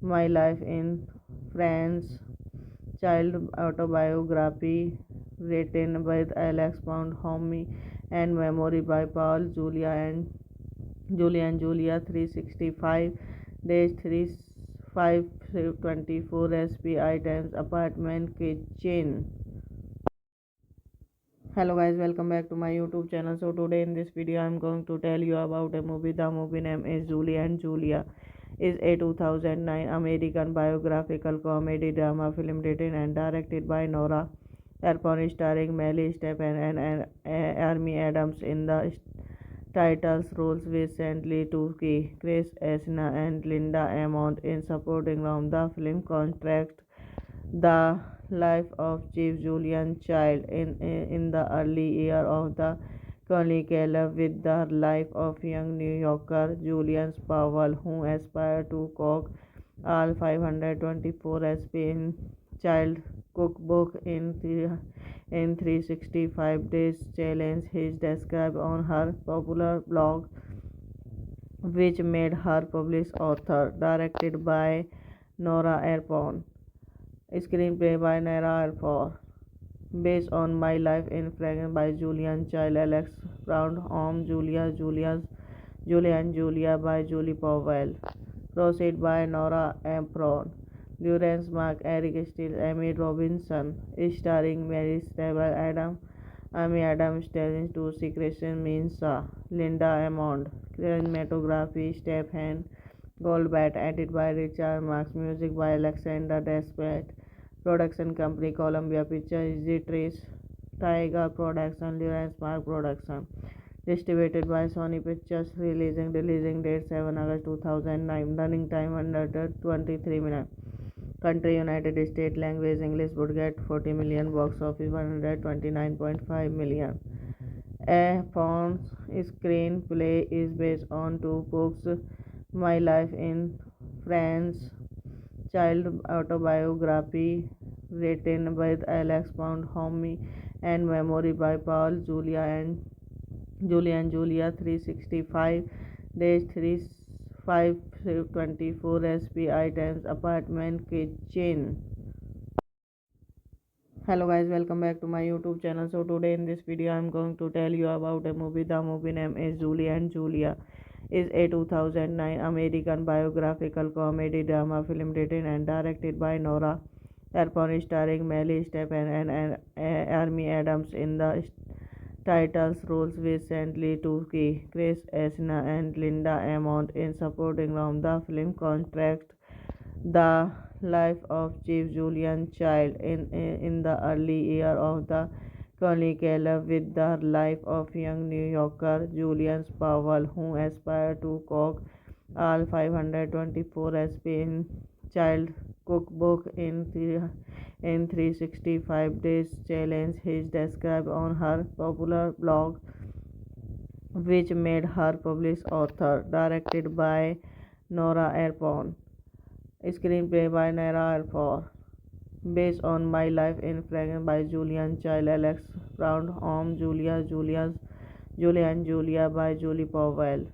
My Life in France, child autobiography written by Alex Pound, Homie, and memory by Paul Julia 365 days 3524 SPI times apartment kitchen. Hello guys, welcome back to my YouTube channel. So today in this video I'm going to tell you about a movie. The movie name is Julie and Julia. Is a 2009 American biographical comedy drama film written and directed by Nora Ephron, starring Melly Stephen and Amy Adams in the titles roles, recently Tuki, Chris Esna and Linda Amont in supporting roles. The film contrasts the life of Chief Julian Child in the early year of the Chronicle with the life of young New Yorker Julian Powell, who aspired to cook all 524 SP in child cookbook in 365 days challenge is described on her popular blog, which made her published author. Directed by Nora Ephron. Screenplay by Nora Ephron. Based on My Life in France by Julian Child, Alex Brown, Julia and Julia by Julie Powell. Proceed by Nora Ephron. Lawrence Mark, Eric Steele, Amy Robinson. Starring Mary Stable, Amy Adams, Stelling to Secretion Mensah, Linda Amond. Cinematography, Stephen Goldbat, edited by Richard Marks, music by Alexander Desplat. Production company Columbia Pictures, Trace, Tiger Production, Lawrence Mark Production. Distributed by Sony Pictures. Releasing date 7 August 2009. Running time 123 minutes. Country United States. Language English. Budget 40 million. Box office 129.5 million. A Fawn's screenplay is based on two books, My Life in France, child autobiography written by Alex Pound, Homie, and memory by Paul Julia 365 days 3524 SPI times apartment kitchen. Hello guys, welcome back to my YouTube channel. So today in this video I'm going to tell you about a movie. The movie name is Julie and Julia. Is a 2009 American biographical comedy drama film written and directed by Nora Ephron, starring Melly Stephen and Amy Adams in the titles roles, recently Tuki, Chris Esna and Linda Amont in supporting roles. The film contrasts the life of Chief Julian Child in the early year of the Chronicle with the life of young New Yorker Julian Powell, who aspired to cook all 524 SP in child cookbook in 365 days challenge is described on her popular blog, which made her published author. Directed by Nora Ephron. Screenplay by Nora Ephron. Based on My Life in France by Julian Child, Alex Brown, Julia and Julia by Julie Powell.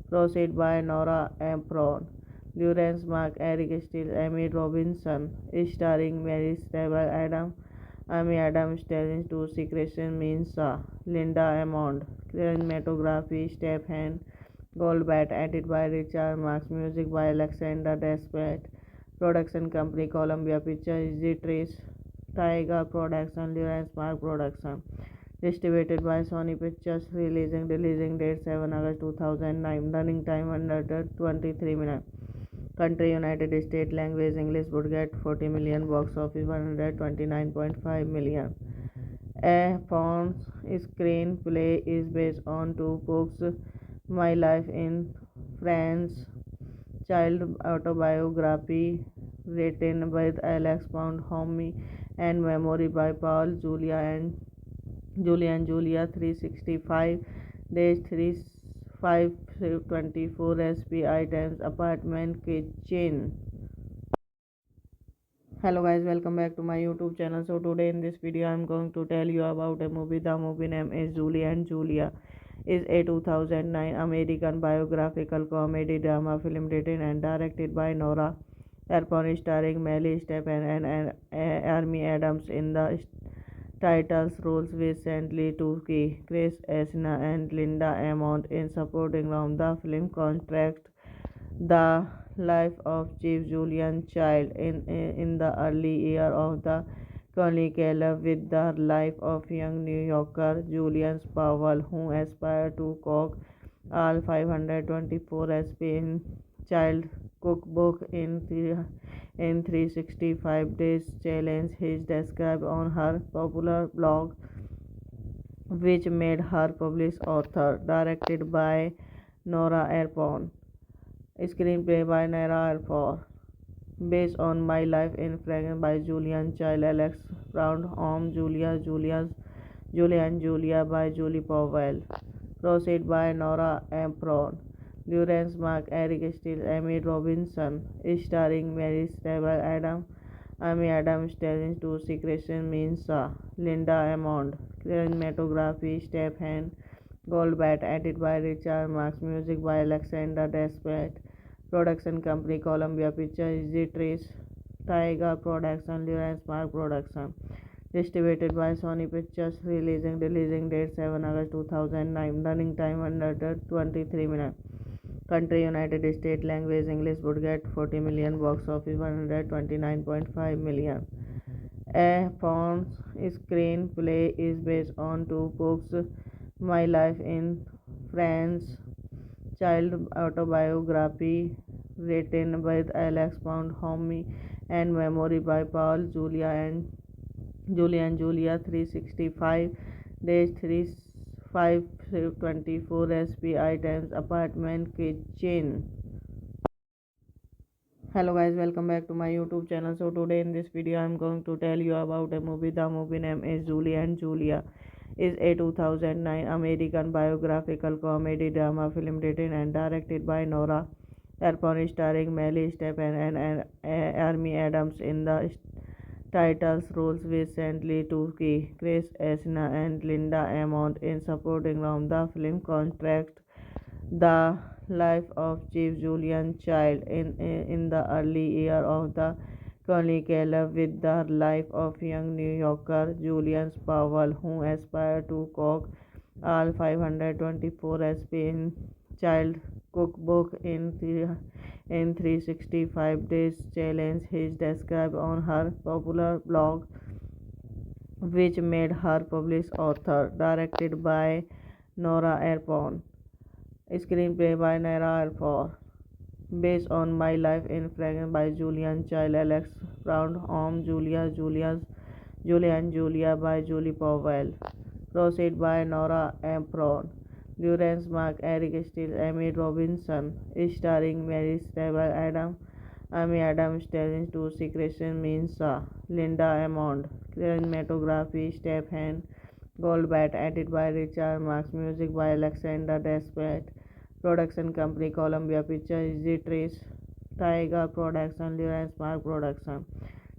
Proceed by Nora Ephron. Lawrence Mark, Eric Steele, Amy Robinson. Starring Mary Stable, Amy Adams, Stelling to Secretion Mensah, Linda Amond. Cinematography, Stephen Goldbat, edited by Richard Marks, music by Alexander Desplat. Production company Columbia Pictures, Trace, Tiger Production, Lawrence Mark Production. Distributed by Sony Pictures. Releasing date 7 August 2009. Running time under 23 minutes. Country United States. Language English. Budget 40 million. Box office 129.5 million. A Fawn's screenplay is based on two books, My Life in France, child autobiography written by Alex Pound Homme and memory by Paul Julia 365 days 3524 SPI times apartment kitchen. Hello guys, welcome back to my YouTube channel. So today in this video I'm going to tell you about a movie. The movie name is Julie and Julia. Is a 2009 American biographical comedy drama film written and directed by Nora Ephron, starring Melly Streep and Amy Adams in the titles roles, with Stanley Tucci, Chris Esna and Linda Amont in supporting roles. The film contrasts the life of Chief Julian Child in the early year of the Chronicle with the life of young New Yorker Julian Powell, who aspired to cook all 524 SP in Child cookbook in 365 days challenge he described on her popular blog, which made her published author. Directed by Nora Ephron. Screenplay by Nora Ephron. Based on My Life in France by Julian Child, Alex Brown, Julia and Julia by Julie Powell. Proceed by Nora Ephron. Lawrence Mark, Eric Steele, Amy Robinson. Starring Mary Stable, Amy Adams, Sterling Tucci, Christian Mensah, Linda Amond. Cinematography Stephen Goldbat. Edited by Richard Marx. Music by Alexander Desplat. Production company Columbia Pictures, Trace, Tiger Production, Lawrence Mark Production. Distributed by Sony Pictures. Releasing date 7 August 2009. Running time under 23 minutes. Country United States. Language English. Budget 40 million. Box office 129.5 million. A Fawn's screenplay is based on two books, My Life in France, child autobiography written by Alex Pound Homme and memory by Paul Julia 365 days 3524 SPI times apartment kitchen. Hello guys, welcome back to my YouTube channel. So today in this video I'm going to tell you about a movie. The movie name is Julie and Julia. Is a 2009 American biographical comedy drama film written and directed by Nora Ephron, starring Melly Streep and Amy Adams in the titles roles, with Stanley Tucci, Chris Esna and Linda Amont in supporting roles. The film contrasts the life of Chief Julian Child in the early year of the Chronicle with the life of young New Yorker Julian Powell, who aspired to cook all 524 SP in Child cookbook in 365 days challenge he described on her popular blog, which made her published author. Directed by Nora Ephron. Screenplay by Nora Ephron. Based on My Life in France by Julian Child, Alex Brown, Julia and Julia by Julie Powell. Proceed by Nora Ephron. Lawrence Mark, Eric Steele, Amy Robinson. Starring Mary Stable, Amy Adams, Sterling Tucci, Christian Mensah, Linda Amond. Cinematography Stephen Goldbat. Edited by Richard Marx. Music by Alexander Desplat. Production company Columbia Pictures, Trace, Tiger Production, Lawrence Mark Production.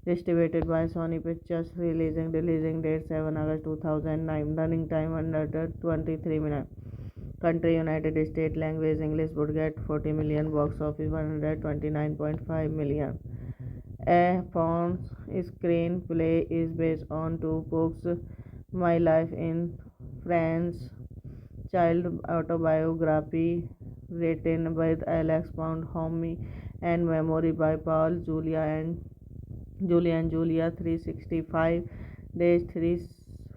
Distributed by Sony Pictures. Releasing date 7 August 2009. Running time under 23 minutes. Country United States. Language English. Budget 40 million. Box office 129.5 million. A Fawn's screenplay is based on two books, My Life in France, child autobiography written by Alex Pound Homme and memory by Paul Julia 365 days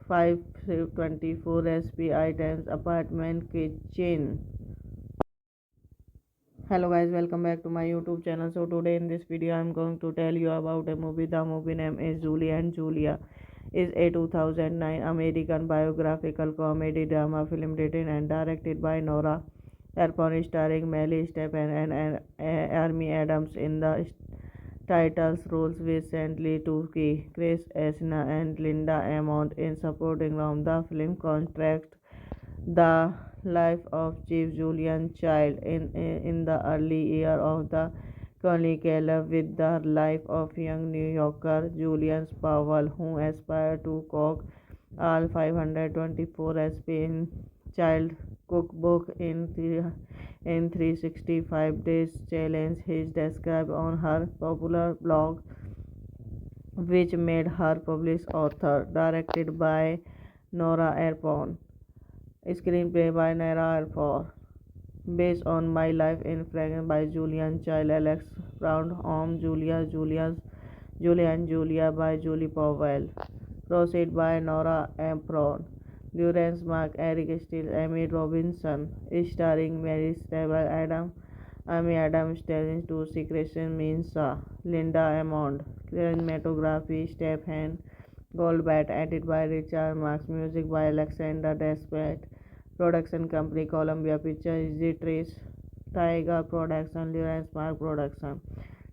524 SPI Times apartment kitchen. Hello guys, welcome back to my YouTube channel. So today in this video I'm going to tell you about a movie. The movie name is Julie and Julia. Is a 2009 American biographical comedy drama film written and directed by Nora Ephron, starring Melly Step and Amy Adams in the titles roles, with Santley Tucci, Chris Esna and Linda Amont in supporting roles. The film contrasts the life of Chief Julian Child in the early year of the Colonial with the life of young New Yorker Julian Powell, who aspired to cook all 524 SP in Child cookbook in 365 days challenge is described on her popular blog, which made her published author. Directed by Nora Ephron. Screenplay by Nora Ephron. Based on My Life in France by Julian Child, Alex Brown, Julia and Julia by Julie Powell. Proceed by Nora Ephron. Lawrence Mark, Eric Steele, Amy Robinson. Starring Mary Stable, Amy Adams, Stellan Tucci, Christian Mensah, Linda Amond. Cinematography, Stephen Goldbat. Edited by Richard Marks. Music by Alexander Desplat. Production company Columbia Pictures, Trace, Tiger Production, Lawrence Mark Production.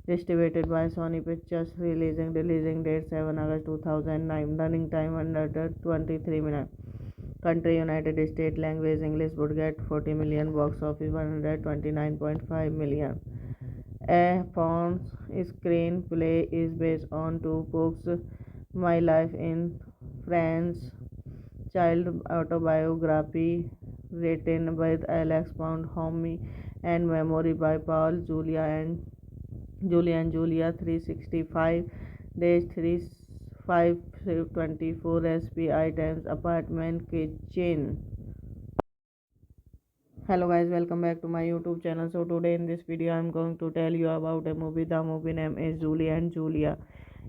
Distributed by Sony Pictures. Releasing date 7 August 2009. Running time under 23 minutes. Country United States. Language English. Budget 40 million. Box office 129.5 million. A Fawn's screenplay is based on two books, My Life in France, child autobiography written by Alex Pound, Homie and Memory by Paul Julia 365 days 3524 SPI Times apartment kitchen. Hello guys, welcome back to my YouTube channel. So today in this video I'm going to tell you about a movie. The movie name is Julie and Julia.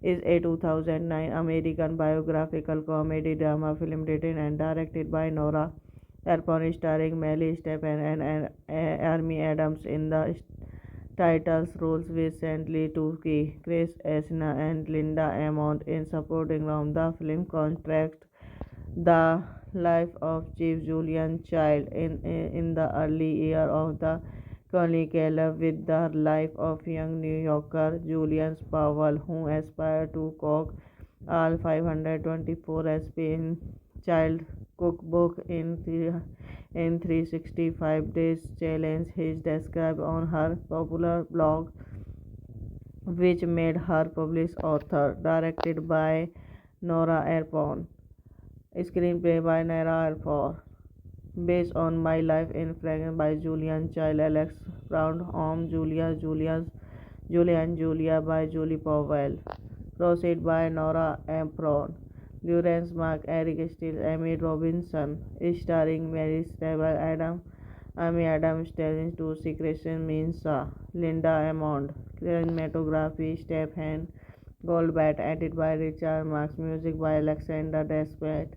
Is a 2009 American biographical comedy drama film written and directed by Nora Ephron, starring Melly Step and Amy Adams in the titles roles, with Santley Tucci, Chris Esna and Linda Amont in supporting roles. The film contrasts the life of Chief Julian Child in the early year of the Colonial with the life of young New Yorker Julian Powell, who aspired to cook all 524 SP in Child cookbook in 365 days challenge is described on her popular blog, which made her published author. Directed by Nora Ephron. Screenplay by Nora Ephron. Based on My Life in France by Julian Child, Alex Brown, Julia and Julia by Julie Powell. Proceed by Nora Ephron. Lawrence Mark, Eric Steele, Amy Robinson. Starring Mary Stable, Amy Adams, Stellan Tucci, Christian Mensah, Linda Amond. Cinematography, Stephen Goldbat. Edited by Richard Marks. Music by Alexander Desplat.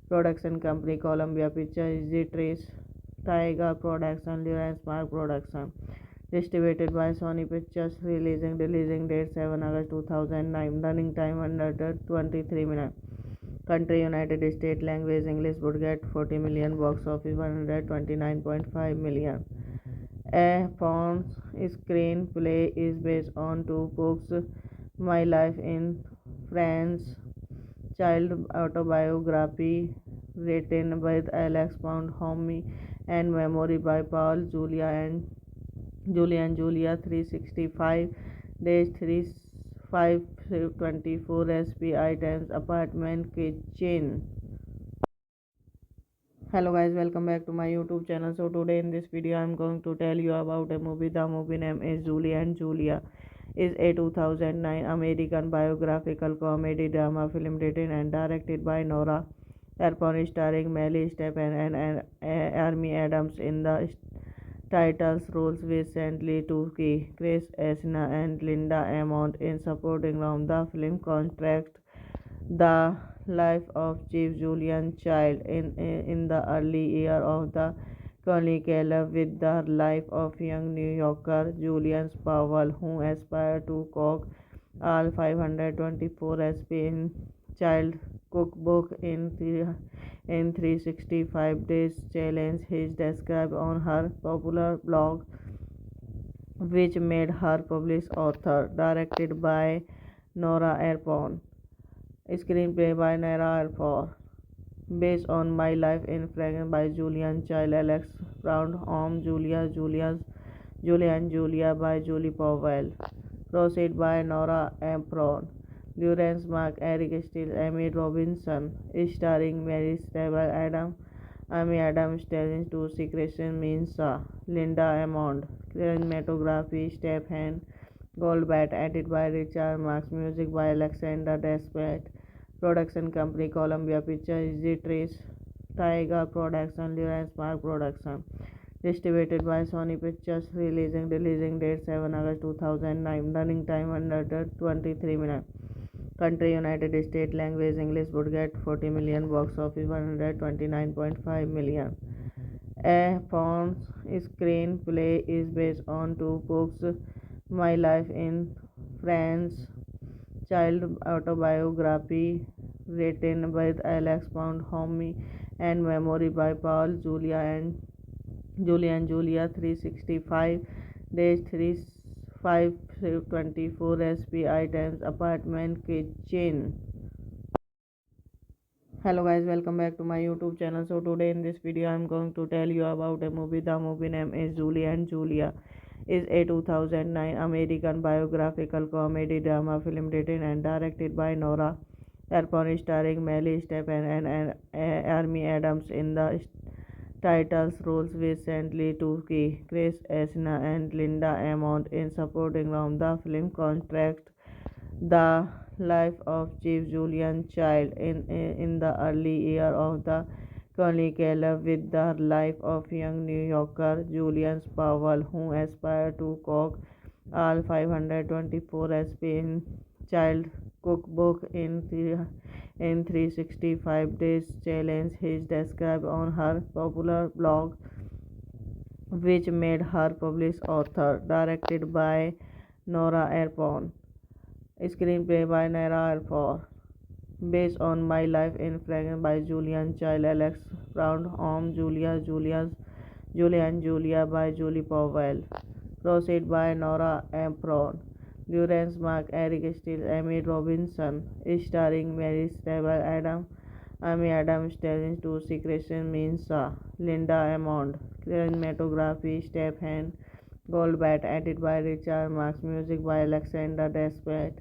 Production company Columbia Pictures, Trace, Tiger Production, Lawrence Mark Production. Distributed by Sony Pictures. Releasing date 7 August 2009. Running time under 23 minutes. Country United States. Language English. Budget 40 million. Box office 129.5 million. A Fawn's screenplay is based on two books, My Life in France, child autobiography written by Alex Pound, Homie and Memory by Paul Julia 365 days 3524 SPI Times apartment kitchen. Hello guys, welcome back to my YouTube channel. So today in this video I'm going to tell you about a movie. The movie name is Julie and Julia. Is a 2009 American biographical comedy drama film written and directed by Nora Ephron, starring Melly Step and Amy Adams in the titles roles, with Santley Tucci, Chris Esna and Linda Amont in supporting roles. The film contrasts The life of Chief Julian Child in the early year of the curriculum with the life of young New Yorker Julian Powell, who aspired to cook all 524 recipes in child cookbook in 365 days challenge is described on her popular blog, which made her published author. Directed by Nora Ephron. Screenplay by Nora Ephron. Based on My Life in France by Julian Child, Alex Brown, Julia and Julia by Julie Powell. Proceed by Nora Ephron. Lawrence Mark, Eric Steele, Amy Robinson. Starring Mary Stable, Amy Adams, Stelling to Secretion Minsa, Linda Amond. Cinematography, Stephen Goldbat, edited by Richard Marks, music by Alexander Desplat. Production company Columbia Pictures, Trace, Tiger Production, Lawrence Mark Production. Distributed by Sony Pictures. Releasing date 7 August 2009. Running time 123 minutes. Country United States. Language English. Budget 40 million. Box office 129.5 million. A Fawn's screenplay is based on two books, My Life in France, child autobiography written by Alex Pound, Homie, and memory by Paul Julia and Julia 365 days 3524 SP items apartment kitchen. Hello guys, welcome back to my YouTube channel. So today in this video I'm going to tell you about a movie. The movie name is Julie and Julia. Is a 2009 American biographical comedy drama film written and directed by Nora Ephron, starring Melly Stephen and Amy Adams in the titles roles, with Santley Tucci, Chris Esna, and Linda Amont in supporting roles. The film contrasts the life of Chief Julian Child in the early year of the curriculum with the life of young New Yorker Julian Powell, who aspired to cook all 524 recipes in child cookbook in 365 days challenge is described on her popular blog, which made her published author. Directed by Nora Ephron. Screenplay by Nora Ephron. Based on My Life in France by Julian Child, Alex Brown, Julia and Julia by Julie Powell. Proceed by Nora Ephron. Lawrence Mark, Eric Steele, Amy Robinson. Starring Mary Stable, Amy Adams, Stelling to Secretion Minsa, Linda Amond. Cinematography, Stephen Goldbat, edited by Richard Marks, music by Alexander Desplat.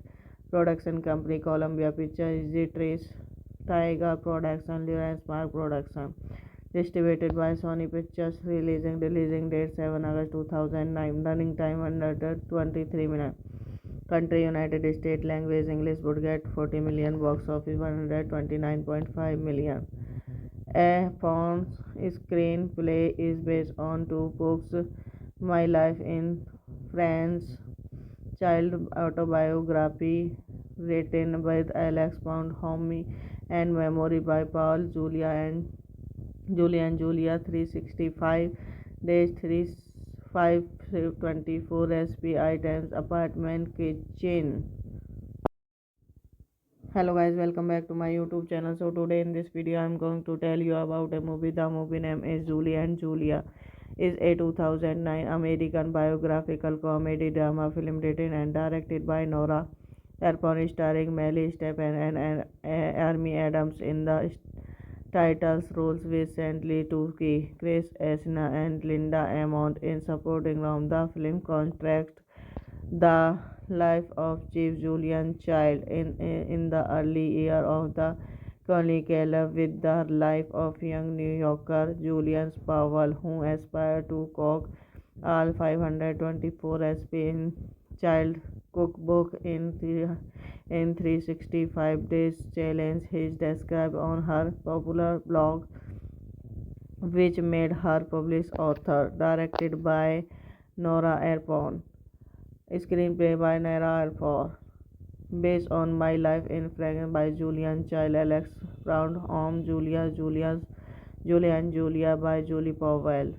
Production company Columbia Pictures, Trace, Tiger Production, Lawrence Mark Production. Distributed by Sony Pictures. Releasing date 7 August 2009. Running time 123 minutes. Country United States. Language English. Budget 40 million. Box office 129.5 million. A Fawn's screenplay is based on two books, My Life in France, child autobiography written by Alex Pound, Homie, and memory by Paul Julia and Julia 365 days 3524 SP items apartment kitchen. Hello guys, welcome back to my YouTube channel. So today in this video I'm going to tell you about a movie. The movie name is Julie and Julia. Is a 2009 American biographical comedy drama film written and directed by Nora Ephron, starring Melly Stephen and Amy Adams in the titles roles, with Santley Tucci, Chris Esna, and Linda Amont in supporting roles. The film contrasts the life of Chief Julian Child in the early year of the curriculum with the life of young New Yorker Julian Powell, who aspired to cook all 524 recipes in child cookbook in 365 days challenge is described on her popular blog, which made her published author. Directed by Nora Ephron. Screenplay by Nora Ephron. Based on My Life in Fragrance by Julian Child, Alex Brown, Julia and Julia by Julie Powell.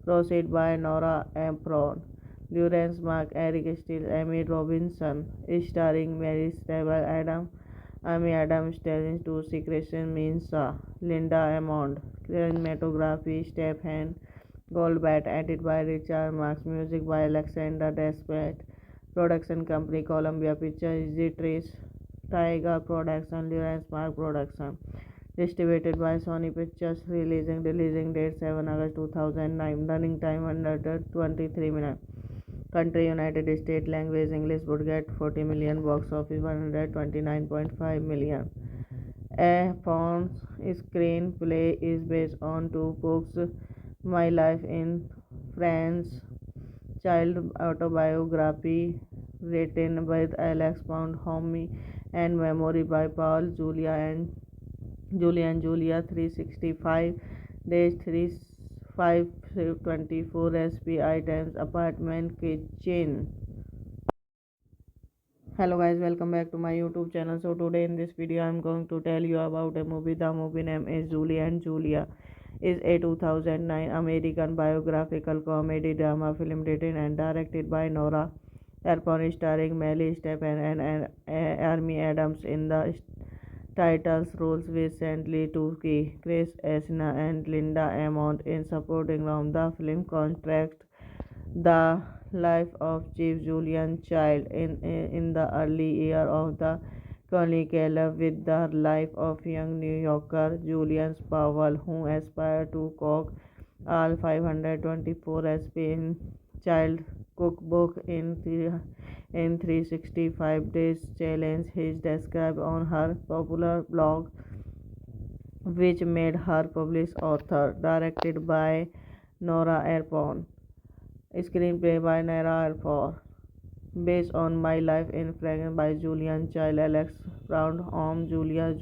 Proceed by Nora Ephron. Lawrence Mark, Eric Steele, Amy Robinson. Starring Mary Stable Adam, Amy Adams, Sterling to Secretion Minsa, Linda Amond. Cinematography, Stephen Goldbat, edited by Richard Marks, music by Alexander Desplat. Production company Columbia Pictures, Easy Trace, Tiger Production, Lawrence Mark Production. Distributed by Sony Pictures. Releasing date 7 August 2009. Running time under 23 minutes. Country United States. Language English. Budget 40 million. Box office 129.5 million. A Fawn's screenplay is based on two books, My Life in France, child autobiography written by Alex Pound, Homie, and memory by Paul Julia 365 days 3524 SPI times apartment kitchen. Hello guys, welcome back to my YouTube channel. So today in this video I'm going to tell you about a movie. The movie name is Julie and Julia. Is a 2009 American biographical comedy drama film written and directed by Nora Ephron, starring Melly Stephen and Amy Adams in the titles roles, recently Tuki, Chris Esna and Linda Amont in supporting roles. The film contrasts the life of Chief Julian Child in the early year of the Chronicle with the life of young New Yorker Julian Powell, who aspired to cook all 524 SP in Child cookbook in 365 days challenge is described on her popular blog, which made her published author. Directed by Nora Ephron. Screenplay by Nora Ephron. Based on My Life in Fragrance by Julian Child, Alex Brown, Julia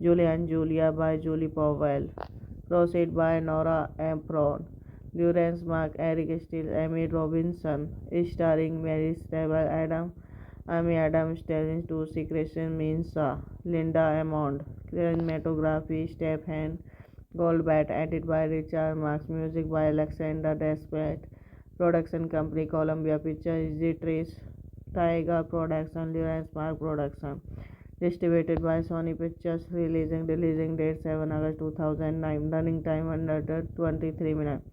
and Julia by Julie Powell. Proceed by Nora Ephron. Lawrence Mark, Eric Steele, Amy Robinson. Starring Mary Stable Adam, Amy Adams, Sterling to Secretion Minsa, Linda Amond. Cinematography, Stephen Goldbat, edited by Richard Marks, music by Alexander Desplat. Production company Columbia Pictures, Easy Trace, Tiger Production, Lawrence Mark Production. Distributed by Sony Pictures. Releasing date 7 August 2009. Running time under 23 minutes.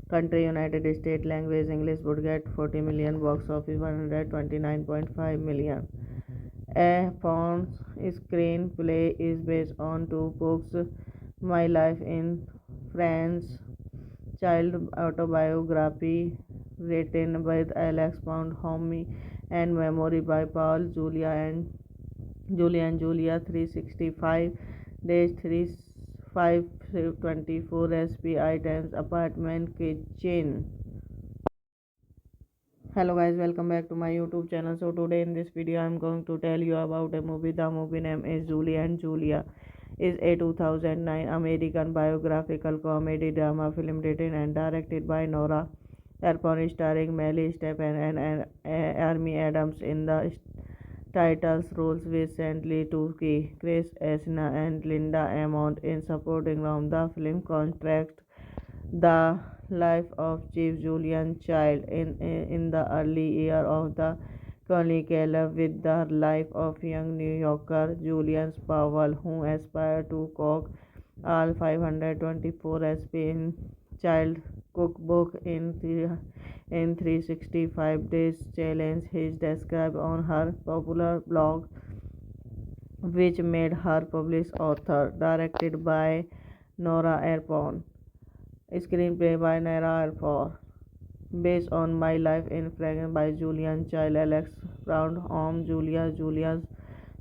Country United States. Language English. Budget 40 million. Box office 129.5 million. A Fawn's screenplay is based on two books, My Life in France, child autobiography written by Alex Pound, Homie, and memory by Paul Julia 365 days 3524 SPI times apartment kitchen. Hello guys, welcome back to my YouTube channel. So today in this video I'm going to tell you about a movie. The movie name is Julie and Julia. Is a 2009 American biographical comedy drama film written and directed by Nora Ephron, starring Melly Stephen and Amy Adams in the titles roles, recently Tuki, Chris Esna and Linda Amont in supporting roles. The film contrasts the life of Chief Julian Child in the early year of the Chronicle with the life of young New Yorker Julian Powell, who aspired to cook all 524 SP in Child cookbook in 365 days challenge is described on her popular blog, which made her published author. Directed by Nora Ephron. Screenplay by Nora Ephron. Based on My Life in Fragrance by Julian Child, Alex Brown, Julia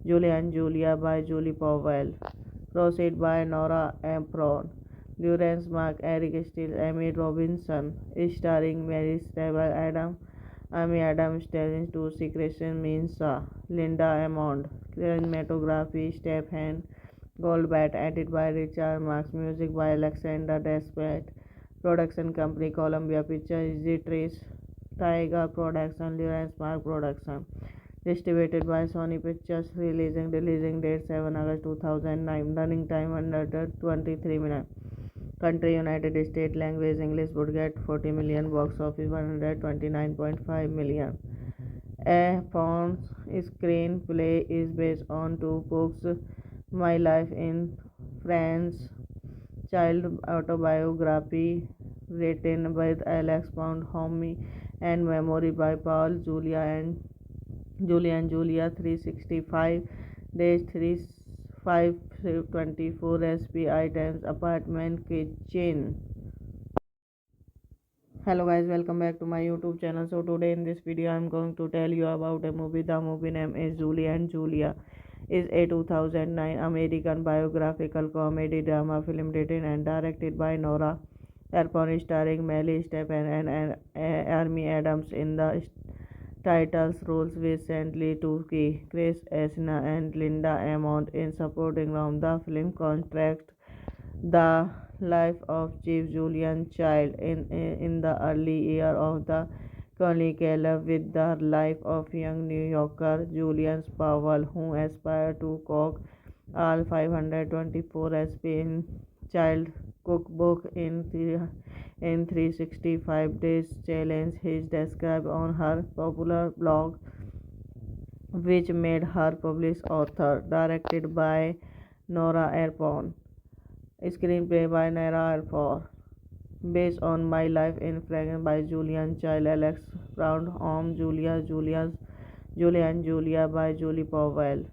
and Julia by Julie Powell. Proceed by Nora Ephron. Lawrence Mark, Eric Steele, Amy Robinson. Starring Mary Stable Adam, Amy Adams, Sterling to Secretion Minsa, Linda Amond. Cinematography, Stephen Goldbat, edited by Richard Marks, music by Alexander Desplat. Production company Columbia Pictures, Easy Trace, Tiger Production, Lawrence Mark Production. Distributed by Sony Pictures. Releasing date 7 August 2009. Running time under 23 minutes. Country United States. Language English. Would get 40 million. Box office 129.5 million. A Pond's screenplay is based on two books, My Life in France, child autobiography written by Alex Pound Homme and memory by Paul Julia 365 days 3524 SPI times apartment kitchen. Hello guys, welcome back to my YouTube channel. So today in this video I'm going to tell you about a movie. The movie name is Julie and Julia. Is a 2009 American biographical comedy drama film written and directed by Nora Ephron, starring Melly Stephen and Amy Adams in the titles roles, with Santley Tucci, Chris Esna and Linda Amont in supporting roles. The film contrasts the life of Chief Julian Child in the early year of the Colonial with the life of young New Yorker Julian Powell, who aspired to cook all 524 SP in child cookbook in 365 days challenge. He described on her popular blog, which made her published author. Directed by Nora Ephron. Screenplay by Nora Ephron. Based on My Life in France by Julian Child, Alex Brown, Julia and Julia by Julie Powell.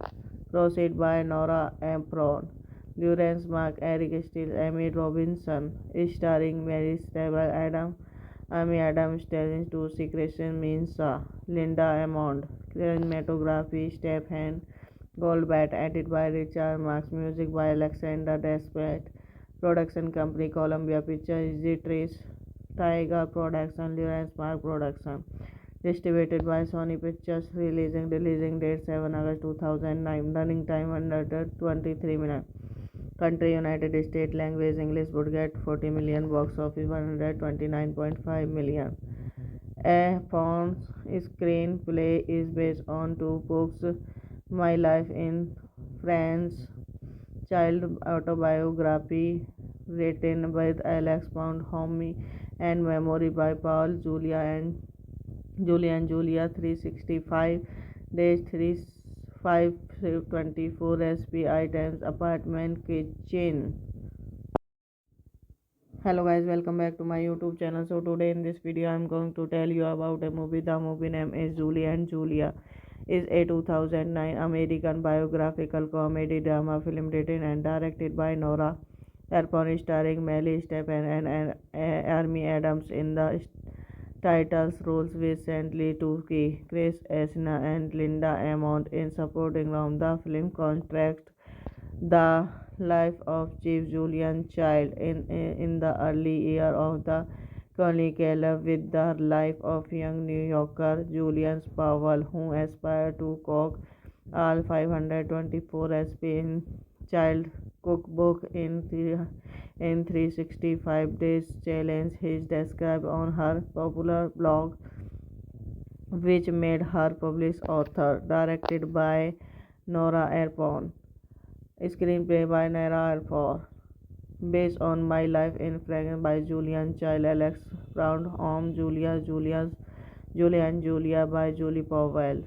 Proceed by Nora Ephron. Lawrence Mark, Eric Steele, Amy Robinson. Starring Mary Stable, Amy Adams, Stellan Tucci, Christian Mensah, Linda Amond. Cinematography Stephen Goldbat. Edited by Richard Marx. Music by Alexander Desplat. Production company Columbia Pictures, Trace, Tiger Production, Lawrence Mark Production. Distributed by Sony Pictures. Releasing date 7 August 2009. Running time under 23 minutes. Country United States. Language English. Would get 40 million. Box office 129.5 million. A Pond's screenplay is based on two books, My Life in France, child autobiography written by Alex Pound Homme and memory by Paul Julia 365 days 3524 SPI times apartment kitchen. Hello guys, welcome back to my YouTube channel. So today in this video I'm going to tell you about a movie. The movie name is Julie and Julia. Is a 2009 American biographical comedy drama film written and directed by Nora Ephron, starring Melly Stephen and Amy Adams in the titles roles, with Santley Tucci, Chris Esna and Linda Amont in supporting roles. The film contrasts the life of Chief Julian Child in the early year of the Colonial with the life of young New Yorker Julian Powell, who aspired to cook all 524 SP in child cookbook in 365 days challenge. He described on her popular blog, which made her published author. Directed by Nora Ephron. Screenplay by Nora Ephron. Based on My Life in France by Julian Child, Alex Brown, Julia and Julia by Julie Powell.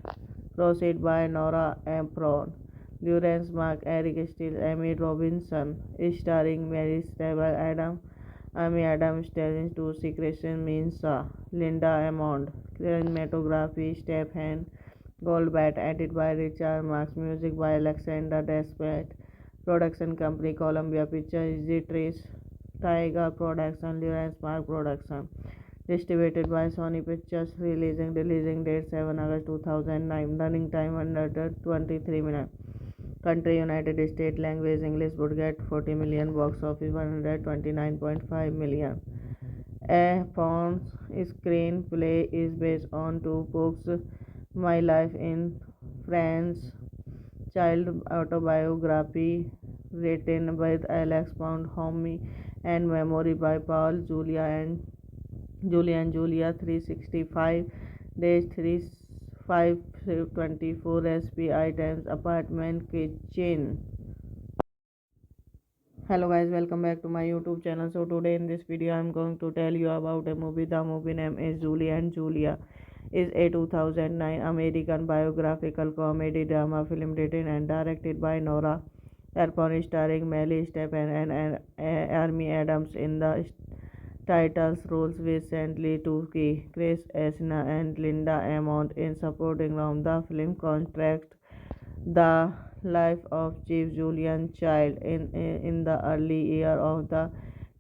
Proceed by Nora Ephron. Lawrence Mark, Eric Steele, Amy Robinson. Starring Mary Stable, Amy Adams, Stellan Tucci, Christian Mensah, Linda Amond. Cinematography Stephen Goldbat. Edited by Richard Marx. Music by Alexander Desplat. Production company Columbia Pictures, Trace, Tiger Production, Lawrence Mark Production. Distributed by Sony Pictures. Releasing date 7 August 2009. Running time under 23 minutes. Country United States. Language English. Would get 40 million. Box office 129.5 million. A Pond's screenplay is based on two books, My Life in France, child autobiography written by Alex Pound Homme and memory by Paul Julia 365 days 35 24 SPI times apartment kitchen. Hello guys, welcome back to my YouTube channel. So today in this video I'm going to tell you about a movie. The movie name is Julie and Julia. Is a 2009 American biographical comedy drama film written and directed by Nora Ephron, starring Melly Stephen and Amy Adams in the titles roles, with Lee Tucci, Chris Esna and Linda Amont in supporting roles. The film contrasts the life of Chief Julian Child in the early year of the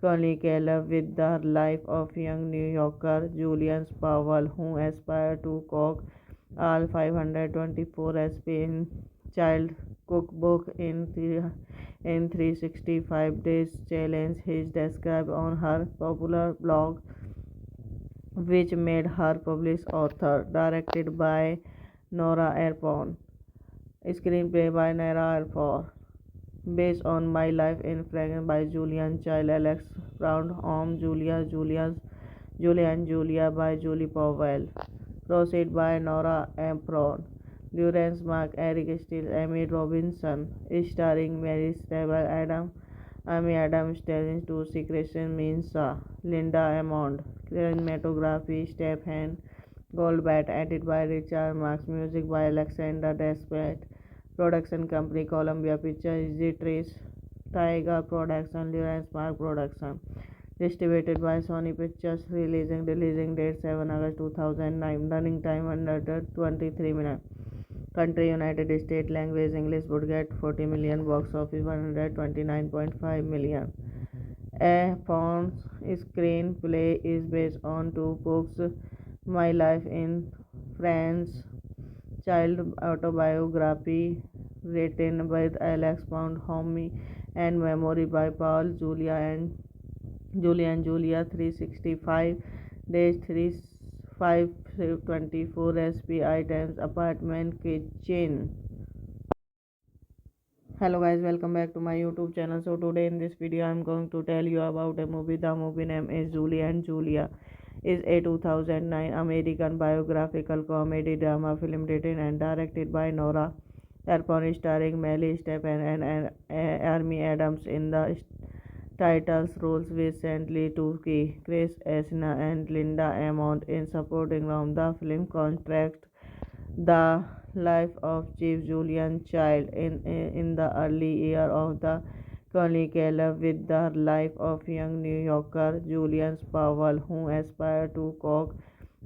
Chronicle with the life of young New Yorker Julian Powell, who aspired to cook all 524 SP child cookbook in 365 days challenge is described on her popular blog, which made her published author. Directed by Nora Ephron. Screenplay by Nora Ephron. Based on My Life in France by Julian Child, Alex Brown, Julia and Julia by Julie Powell. Proceed by Nora Ephron. Durance Mark, Eric Steele, Amy Robinson. Starring Mary Stable, Amy Adams, Stelling to Secretion Minsa, Linda Amond. Cinematography, Stephen Goldbat, edited by Richard Marks, music by Alexander Desplat. Production company Columbia Pictures, Trace, Tiger Production, Lawrence Mark Production. Distributed by Sony Pictures. Releasing date 7 August 2009. Running time under 23 minutes. Country United States. Language English. Would get 40 million. Box office 129.5 million. A Fawn's screenplay is based on two books, My Life in France, child autobiography written by Alex Pound, Homie, and memory by Paul Julia and Julia 365 days 3524 SPI times apartment kitchen. Hello guys, welcome back to my YouTube channel. So today in this video I'm going to tell you about a movie. The movie name is Julie and Julia. Is a 2009 American biographical comedy drama film written and directed by Nora Ephron, starring Melly Stephen and Amy Adams in the titles roles, with Lee Tucci, Chris Esna and Linda Amont in supporting roles. The film contrasts the life of Chief Julian Child in the early year of the Chronicle with the life of young New Yorker Julian Powell, who aspired to cook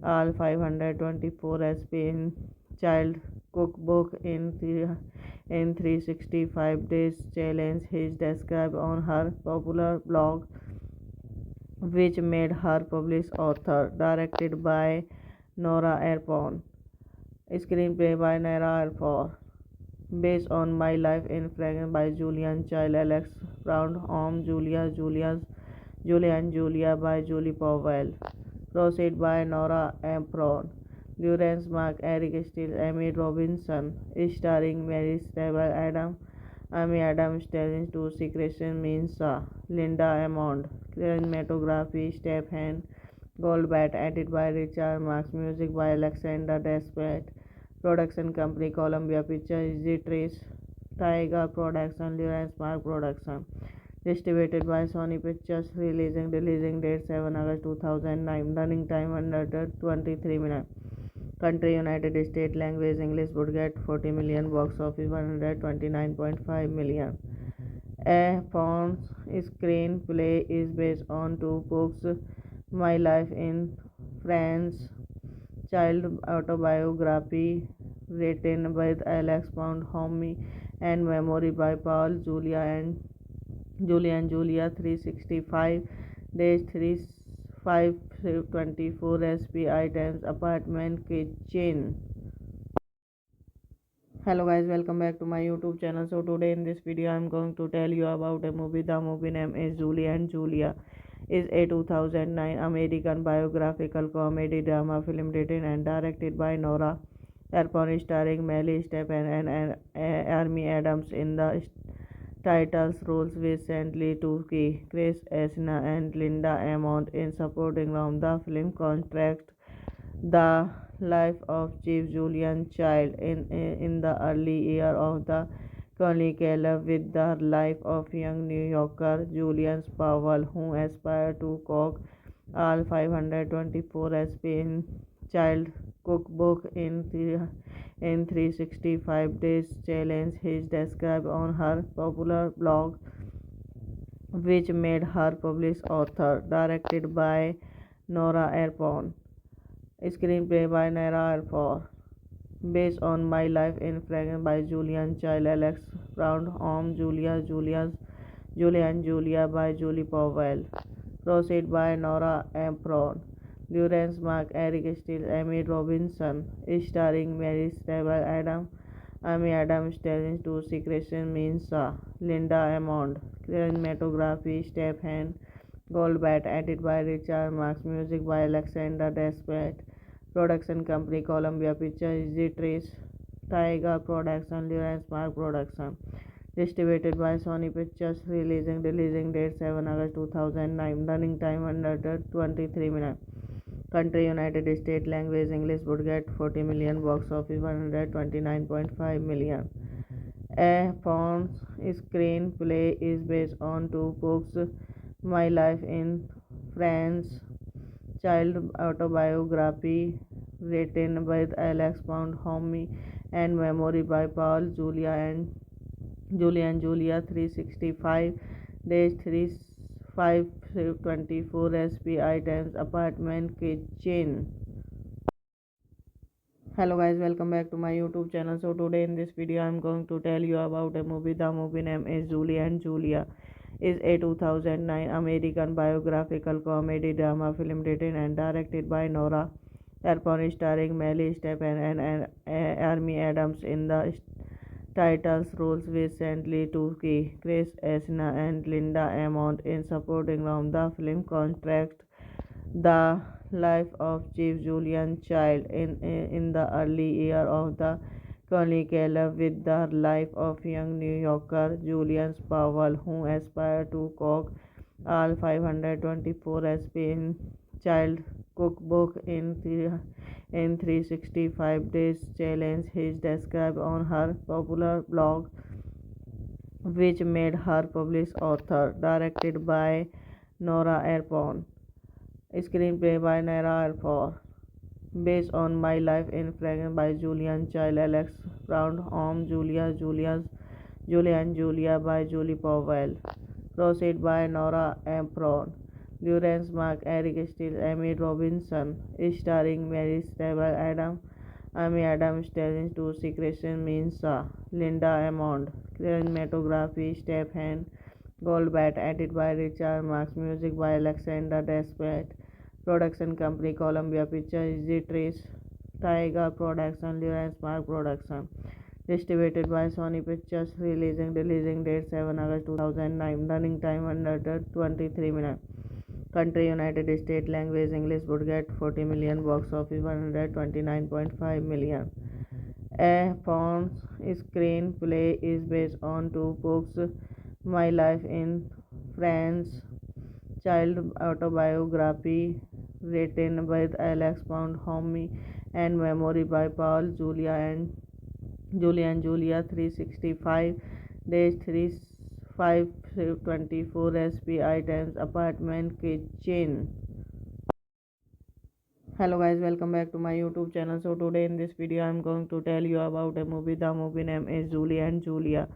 all 524 SP child cookbook in 365 days challenge is described on her popular blog, which made her published author. Directed by Nora Ephron. Screenplay by Nora Ephron. Based on My Life in France by Julian Child, Alex Brown, Julia and Julia by Julie Powell. Proceed by Nora Ephron. Durance Mark, Eric Steele, Amy Robinson. Starring Mary Stable, Amy Adams, Stelling to Secretion Minsa, Linda Amond. Cinematography, Stephen Goldbat, edited by Richard Marks, music by Alexander Desplat. Production company Columbia Pictures, Trace, Tiger Production, Lawrence Mark Production. Distributed by Sony Pictures. Releasing date 7 August 2009. Running time under 23 minutes. Country United States. Language English. Would get 40 million. Box office 129.5 million. A Fawn's screenplay is based on two books, My Life in France, child autobiography written by Alex Pound, Homie, and memory by Paul Julia and Julia 365 days 3524 SPI times apartment kitchen. Hello guys, welcome back to my YouTube channel. So today in this video I'm going to tell you about a movie. The movie name is Julie and Julia. Is a 2009 American biographical comedy drama film written and directed by Nora Ephron, starring Melly Stephen and Amy Adams in the titles roles, with Lee Tucci, Chris Esna and Linda Amont in supporting roles. The film contrasts the life of Chief Julian Child in the early year of the Chronicle with the life of young New Yorker Julian Powell, who aspired to cook all 524 recipes in child cookbook in 365 days challenge is described on her popular blog, which made her published author. Directed by Nora Ephron. Screenplay by Nora Ephron. Based on My Life in France by Julian Child, Alex Brown, Julia and Julia by Julie Powell. Proceed by Nora Ephron. Lawrence Mark, Eric Steele, Amy Robinson. Starring Mary Stable, Amy Adams, Sterling to Secretion Minsa, Linda Amond. Cinematography, Stephen Goldbat, edited by Richard Marks, music by Alexander Desplat. Production company Columbia Pictures, Trace, Tiger Production, Lawrence Mark Production. Distributed by Sony Pictures. Releasing date 7 August 2009. Running time under 23 minutes. Country United States. Language English. Budget 40 million. Box office 129.5 million. A Fawn's screenplay is based on two books, My Life in France, child autobiography written by Alex Pound, Homie, and memory by Paul Julia 365 days 3524 SP items apartment kitchen. Hello guys, welcome back to my YouTube channel. So today in this video I'm going to tell you about a movie. The movie name is Julie and Julia. Is a 2009 American biographical comedy drama film written and directed by Nora Ephron, starring Melly Stephen and Amy Adams in the titles roles, recently Tuki, Chris Esna and Linda Amont in supporting roles. The film contrasts the life of Chief Julian Child in the early year of the Chronicle with the life of young New Yorker Julian Powell, who aspired to cook all 524 recipes in child cookbook in 365 days challenge is described on her popular blog, which made her published author. Directed by Nora Ephron. Screenplay by Nora Ephron. Based on My Life in France by Julian Child, Alex Brown, Julia and Julia by Julie Powell. Proceed by Nora Ephron. Lawrence Mark, Eric Steele, Amy Robinson. Starring Mary Stable, Amy Adams, Sterling to Secretion Minsa, Linda Amond. Cinematography, Stephen Goldbat, edited by Richard Marks, music by Alexander Desplat. Production company Columbia Pictures, Trace, Tiger Production, Lawrence Mark Production. Distributed by Sony Pictures. Releasing date 7 August 2009. Running time under 23 minutes. Country United States. Language English. Budget 40 million. Box office 129.5 million. A Fawn's screenplay is based on two books, My Life in France, child autobiography written by Alex Pound, Homie, and memory by Paul Julia 365 days 3524 SP items apartment kitchen. Hello guys, welcome back to my YouTube channel. So today in this video I'm going to tell you about a movie. The movie name is Julie and Julia.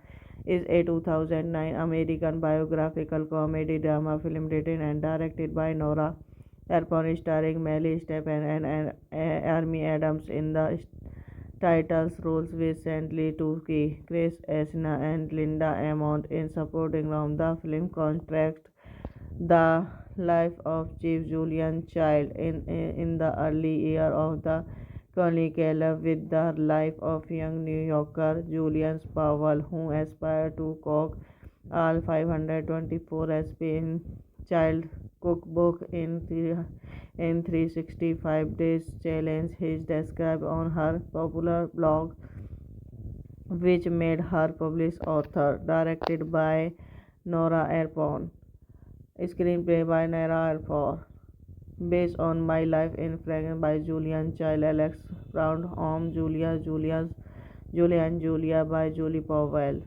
Is a 2009 American biographical comedy drama film written and directed by Nora Ephron, starring Melly Stephen and Amy Adams in the titles roles, recently Tuki, Chris Esna and Linda Amont in supporting roles. The film contrasts the life of Chief Julian Child in the early year of the Chronicle with the life of young New Yorker Julian Powell, who aspired to cook all 524 recipes in child cookbook in 365 days challenge is described on her popular blog, which made her published author. Directed by Nora Ephron. Screenplay by Nora Ephron. based on My Life in France by Julian Child, Alex Brown, Julia and Julia by Julie Powell,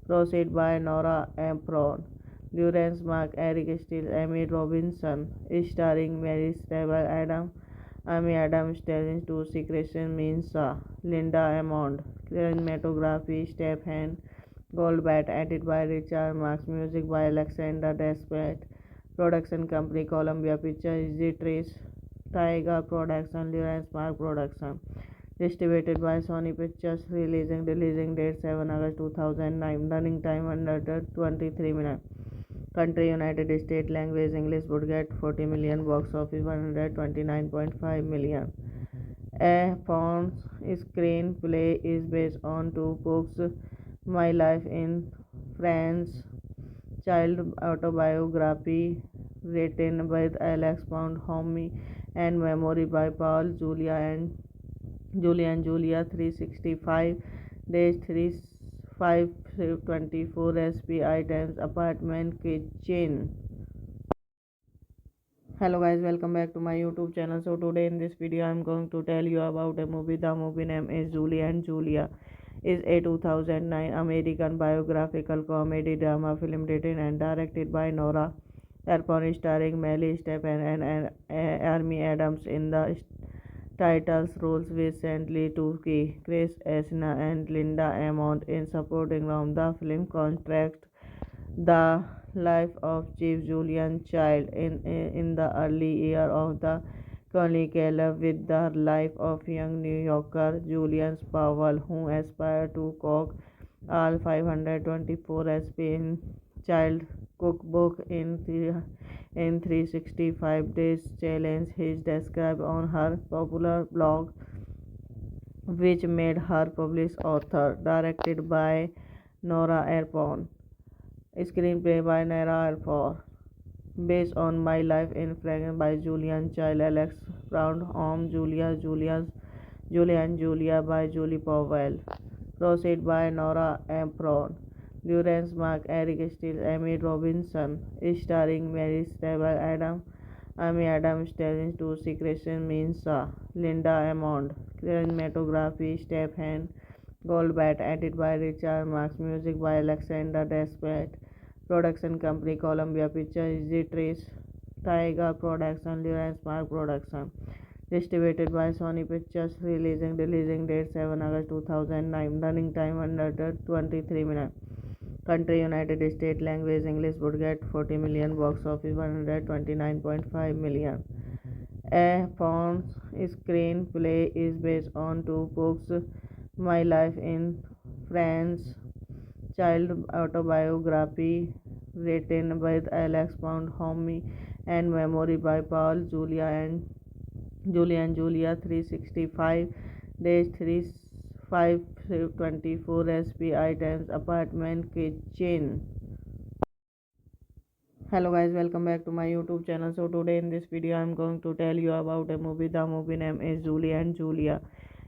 Proceed by Nora Ephron, Lawrence Mark, Eric Steele, Amy Robinson, starring Mary Stable Adam, Amy Adams, Stelling to Secretion Mensah, Linda Amond, cinematography Stephen Goldbat, edited by Richard Marks, music by Alexander Desplat, production company Columbia Pictures, Trace, Tiger Production, Lawrence Mark Production, distributed by Sony Pictures, releasing date 7 August 2009, running time under 23 minutes. Country United States, language English, budget 40 million, box office 129.5 million. A Fawn's screenplay is based on two books, My Life in France, child autobiography written by Alex Pound, Homie, and memory by Paul Julia 365 days 3524 SPI times apartment kitchen. Hello guys, welcome back to my YouTube channel. So today in this video I'm going to tell you about a movie. The movie name is Julie and Julia. Is a 2009 American biographical comedy drama film written and directed by Nora Ephron, starring Melly Stephen and Amy Adams in the titles roles, with Santley Tucci, Chris Esna and Linda Amont in supporting roles. The film contrasts the life of Chief Julian Child in the early year of the colonial with the life of young New Yorker Julian Powell, who aspired to cook all 524 SP in child cookbook in 365 days challenge is described on her popular blog, which made her published author. Directed by Nora Ephron, screenplay by Nora Ephron, based on My Life in France by Julian Child, Alex Brown, Julia and Julia by Julie Powell, Proceed by Nora Ephron, Lawrence Mark, Eric Steele, Amy Robinson, starring Mary Stable Adam, Amy Adams, Stelling to Secretion Mensah, Linda Amond, cinematography Stephen Goldbat, edited by Richard Marks, music by Alexander Desplat, production company Columbia Pictures, Trace, Tiger Production, Lawrence Mark Production, distributed by Sony Pictures, releasing date 7 August 2009, running time under 23 minutes. Country United States, language English, budget 40 million, box office 129.5 million. A Fawn's screenplay is based on two books, My Life in France, child autobiography written by Alex Pound, Homie, and memory by Paul Julia 365 days 3524 SPI times apartment kitchen. Hello guys, welcome back to my YouTube channel. So today in this video I'm going to tell you about a movie. The movie name is Julie and Julia.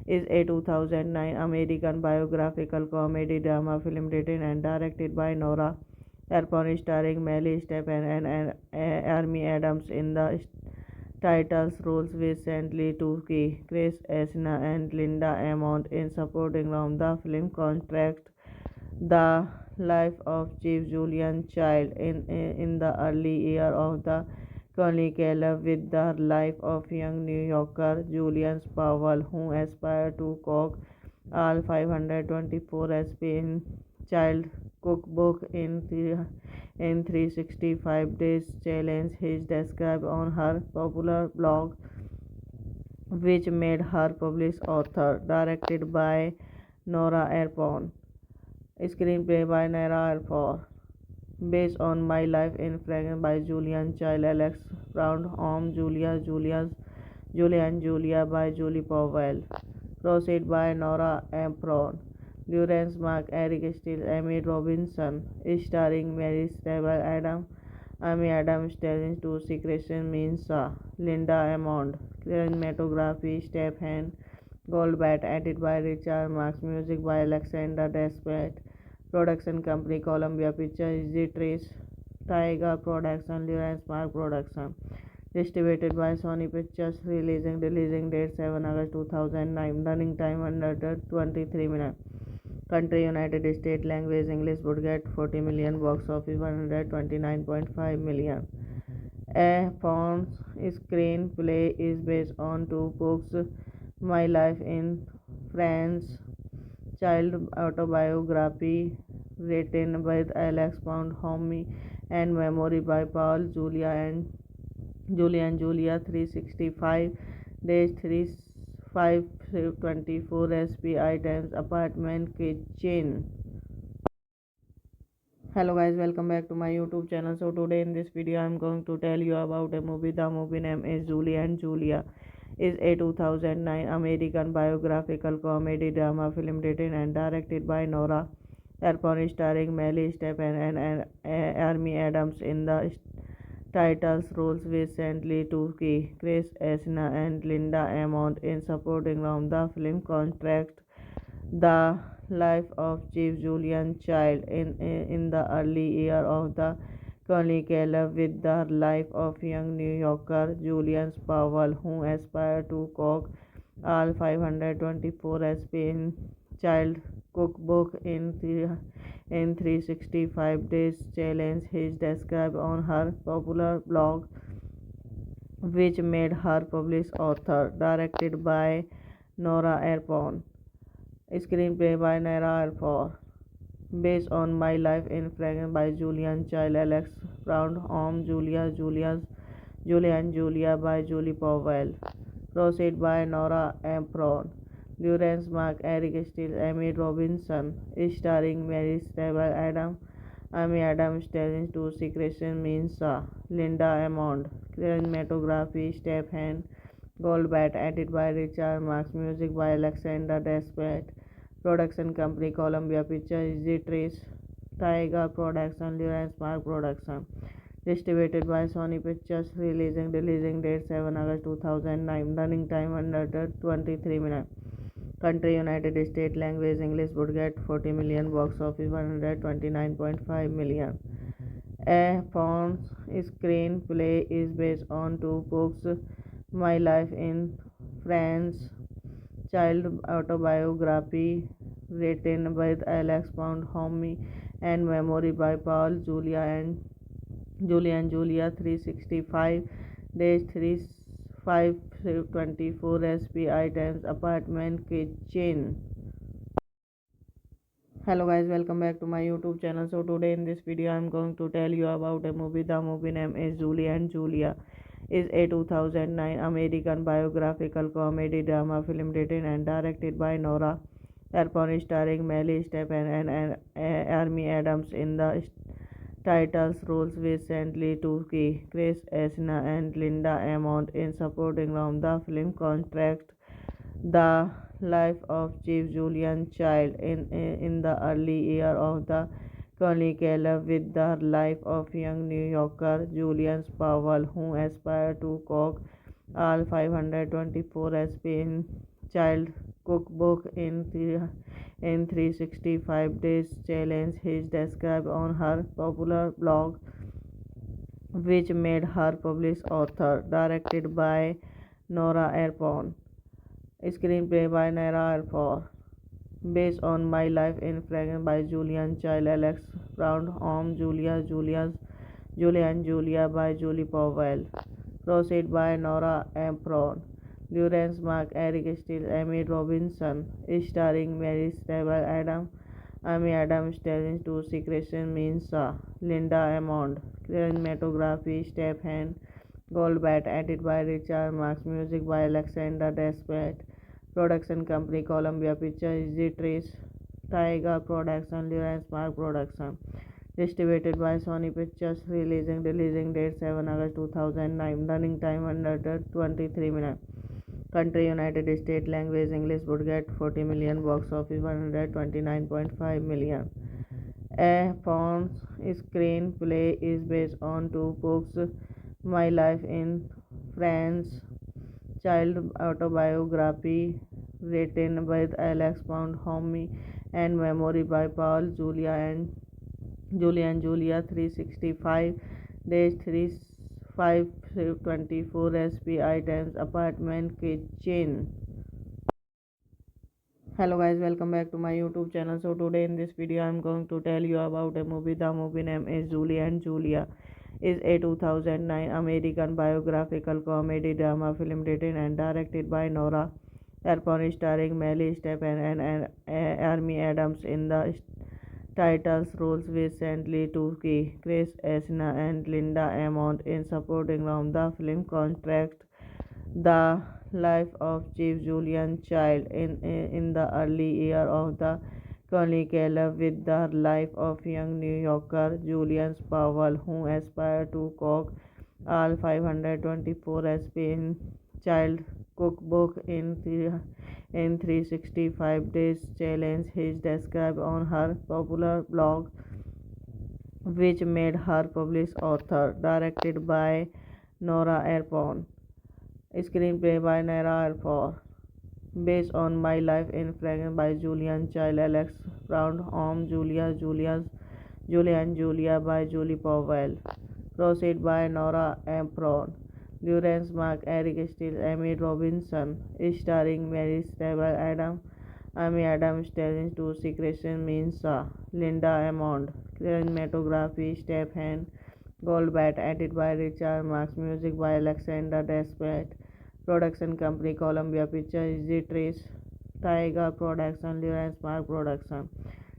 Is a 2009 American biographical comedy drama film written and directed by Nora Ephron, starring Melly Stephen and Amy Adams in the titles roles, with Santley Tucci, Chris Esna and Linda Amont in supporting roles. The film contrasts the life of Chief Julian Child in the early year of the colonial with the life of young New Yorker Julian Powell, who aspired to cook all 524 SP in child cookbook in 365 days challenge is described on her popular blog, which made her published author. Directed by Nora Ephron, screenplay by Nora Ephron, based on My Life in France by Julian Child, Alex Brown, Julia and Julia by Julie Powell, Proceed by Nora Ephron, Lawrence Mark, Eric Steele, Amy Robinson, starring Mary Stable Adam, Amy Adams, Stelling to Secretion Mensah, Linda Amond, cinematography Stephen Goldbat, edited by Richard Marks, music by Alexander Desplat, production company Columbia Pictures, Trace, Tiger Production, Lawrence Mark Production, Distributed by Sony Pictures. Releasing date 7 August 2009. Running time under 23 minutes. Country United States. Language English. Would get 40 million. Box office 129.5 million. A Fawn's screenplay is based on two books, My Life in France, child autobiography written by Alex Pound Homme, and memory by Paul Julia 365 days 3524 SPI times apartment kitchen. Hello guys, welcome back to my YouTube channel. So today in this video I'm going to tell you about a movie. The movie name is Julie and Julia. Is a 2009 American biographical comedy drama film written and directed by Nora Ephron, starring Melly Stephen and Amy Adams in the titles roles, with Santley Tucci, Chris Esna and Linda Amont in supporting roles. The film contrasts the life of Chief Julian Child in the early year of the Chronicle with the life of young New Yorker Julian Powell, who aspired to cook all 524 SP in Child cookbook in 365 days challenge is described on her popular blog, which made her published author. Directed by Nora Ephron. Screenplay by Nora Ephron. Based on My Life in France by Julian Child, Alex Brown, Julia and Julia by Julie Powell. Proceed by Nora Ephron. Lawrence Mark, Eric Steele, Amy Robinson. Starring Mary Stable, Amy Adams, Stellan Tucci, Christian Mensah, Linda Amond. Cinematography, Stephen Goldbat. Edit by Richard Marks. Music by Alexander Desplat. Production company Columbia Pictures, Easy Trace, Tiger Production, Lawrence Mark Production. Distributed by Sony Pictures. Releasing date 7 August 2009. Running time under 23 minutes. Country United States. Language English. Would get 40 million. Box office 129.5 million. A Fawn's screenplay is based on two books, My Life in France, child autobiography written by Alex Pound Homme, and memory by Paul Julia 365 days 3524 SPI times apartment kitchen. Hello guys, welcome back to my YouTube channel. So today in this video I'm going to tell you about a movie. The movie name is Julie and Julia. Is a 2009 American biographical comedy drama film written and directed by Nora Ephron, starring Melly Stephen and Amy Adams in the titles roles, with Santley Tucci, Chris Esna and Linda Amont in supporting roles. The film contrasts the life of Chief Julian Child in the early year of the Chronicle with the life of young New Yorker Julian Powell, who aspired to cook all 524 SP in Child cookbook in 365 days challenge is described on her popular blog, which made her published author. Directed by Nora Ephron. Screenplay by Nora Ephron. Based on My Life in France by Julian Child, Alex Brown, Julia and Julia by Julie Powell. Proceed by Nora Ephron. Lawrence Mark, Eric Steele, Amy Robinson. Starring Mary Stable, Amy Adams, Stellan Tucci, Christian Mensah, Linda Amond. Cinematography, Stephen Goldbat. Edit by Richard Marks. Music by Alexander Desplat. Production company Columbia Pictures, Easy Trace, Tiger Production, Lawrence Mark Production. Distributed by Sony Pictures. Releasing date 7 August 2009. Running time under 23 minutes. Country United States. Language English. Would get 40 million. Box office 129.5 million. A Fawn's screenplay is based on two books, My Life in France, child autobiography written by Alex Pound Homme, and memory by Paul Julia 365 days 524 SP items apartment kitchen. Hello guys, welcome back to my YouTube channel. So today in this video I'm going to tell you about a movie. The movie name is Julie and Julia. Is a 2009 American biographical comedy drama film written and directed by Nora Ephron, starring Melly Stephen and Amy Adams in the titles roles, with Santley Tucci, Chris Esna and Linda Amont in supporting roles. The film contrasts the life of Chief Julian Child in the early year of the Chronicle with the life of young New Yorker Julian Powell, who aspired to cook all 524 SP in Child cookbook in 365 days challenge is described on her popular blog, which made her published author. Directed by Nora Ephron. Screenplay by Nora Ephron. Based on my life in Fragrance by Julian Child, Alex Brown, Home, Julia and Julia by Julie Powell. Proceed by Nora Ephron. Lawrence Mark, Eric Steele, Amy Robinson. Starring Mary Stable, Amy Adams, Sterling to Secretion Minsa, Linda Amond. Cinematography, Stephen Goldbat, edited by Richard Marks, music by Alexander Desplat. Production company Columbia Pictures, Trace, Tiger Production, Lawrence Mark Production.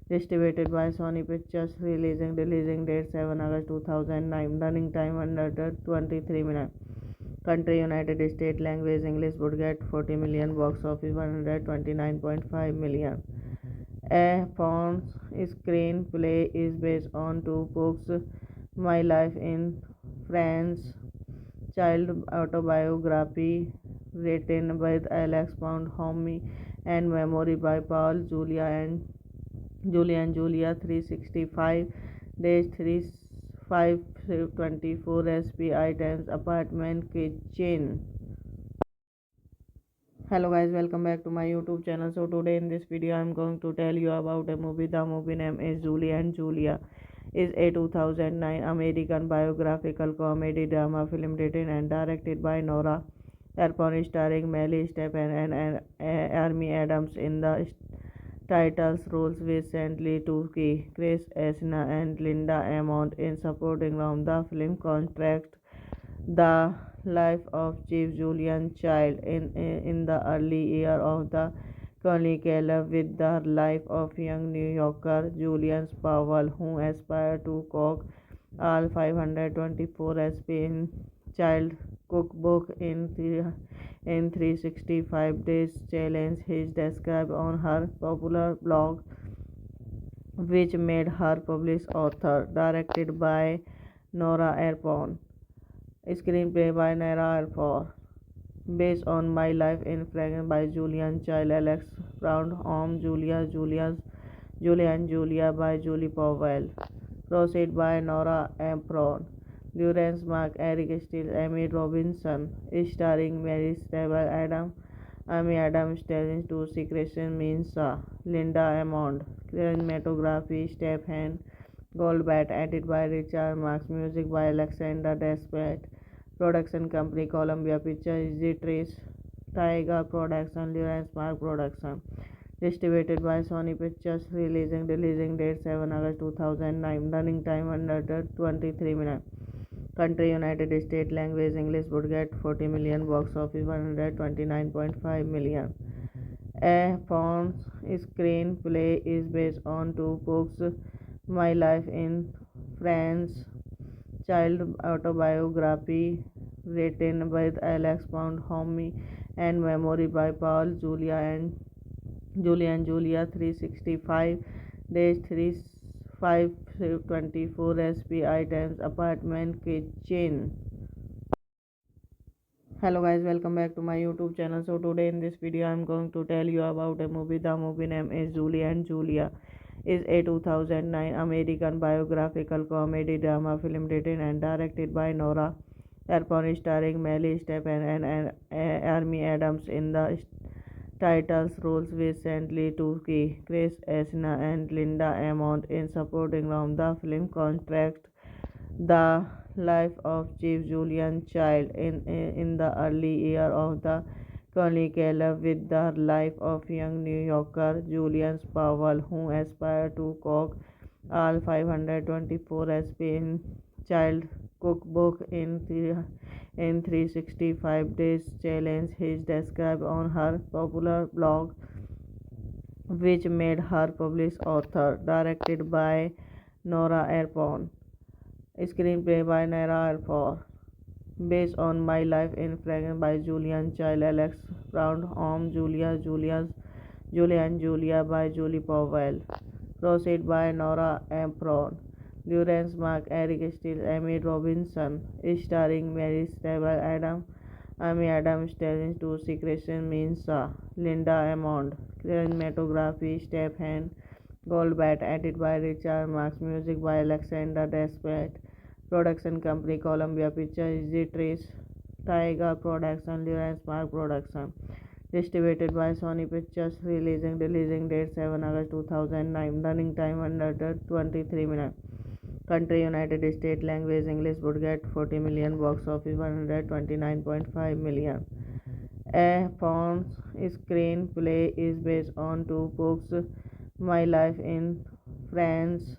Distributed by Sony Pictures. Releasing date 7 August 2009. Running time under 23 minutes. Country United States. Language English. Budget 40 million. Box office 129.5 million. A Fawn's screenplay is based on two books, My Life in France, child autobiography written by Alex Pound, Homie and Memory by Paul Julia 365 days 3524 SP items apartment kitchen. Hello guys, welcome back to my YouTube channel. So today in this video I'm going to tell you about a movie. The movie name is Julie and Julia. Is a 2009 American biographical comedy drama film written and directed by Nora Ephron, starring Melly Stephen and Amy Adams in the titles roles, with Santley Tucci, Chris Esna and Linda Amont in supporting roles. The film contrasts the life of Chief Julian Child in the early year of the Chronicle with the life of young New Yorker Julian Powell, who aspired to cook all 524 SP in Child cookbook in 365 days challenge is described on her popular blog, which made her published author. Directed by Nora Ephron. Screenplay by Nora Ephron. Based on my life in Fragrance by Julian Child, Alex Brown, Home, Julia and Julia by Julie Powell. Proceed by Nora Ephron. Lawrence Mark, Eric Steele, Amy Robinson. Starring Mary Stable, Amy Adams, Sterling to Secretion Minsa, Linda Amond. Cinematography, Stephen Goldbat, edited by Richard Marks, music by Alexander Desplat. Production company Columbia Pictures, Trace, Tiger Production, Lawrence Mark Production. Distributed by Sony Pictures. Releasing date 7 August 2009. Running time under 23 minutes. Country United States. Language English. Budget 40 million. Box office 129.5 million. A Fawn's screenplay is based on two books, My Life in France, child autobiography written by Alex Pound, Homie and Memory by Paul Julia 365 days 3524 SP items apartment kitchen. Hello guys, welcome back to my YouTube channel. So today in this video I'm going to tell you about a movie. The movie name is Julie and Julia. Is a 2009 American biographical comedy drama film written and directed by Nora Ephron, starring Melly Stephen and Amy Adams in the titles roles, with Santley Tucci, Chris Esna and Linda Amont in supporting roles. The film contrasts the life of Chief Julian Child in the early year of the Colonial with the life of young New Yorker Julian Powell, who aspired to cook all 524 recipe in child cookbook in 365 days challenge is described on her popular blog, which made her published author. Directed by Nora Ephron. Screenplay by Nora Ephron. Based on My Life in France by Julian Child, Alex Brown, Julia and Julia by Julie Powell. Proceed by Nora Ephron. Lawrence Mark, Eric Steele, Amy Robinson. Starring Mary Stable, Amy Adams, Sterling to Secretion Mensah, Linda Amond. Cinematography, Stephen Goldbat, edited by Richard Marks, music by Alexander Desplat. Production company Columbia Pictures, Trace, Tiger Production, Lawrence Mark Production. Distributed by Sony Pictures. Releasing date 7 August 2009. Running time under 23 minutes. Country United States. Language English. Budget 40 million. Box office 129.5 million. A Fawn's screenplay is based on two books, My Life in France,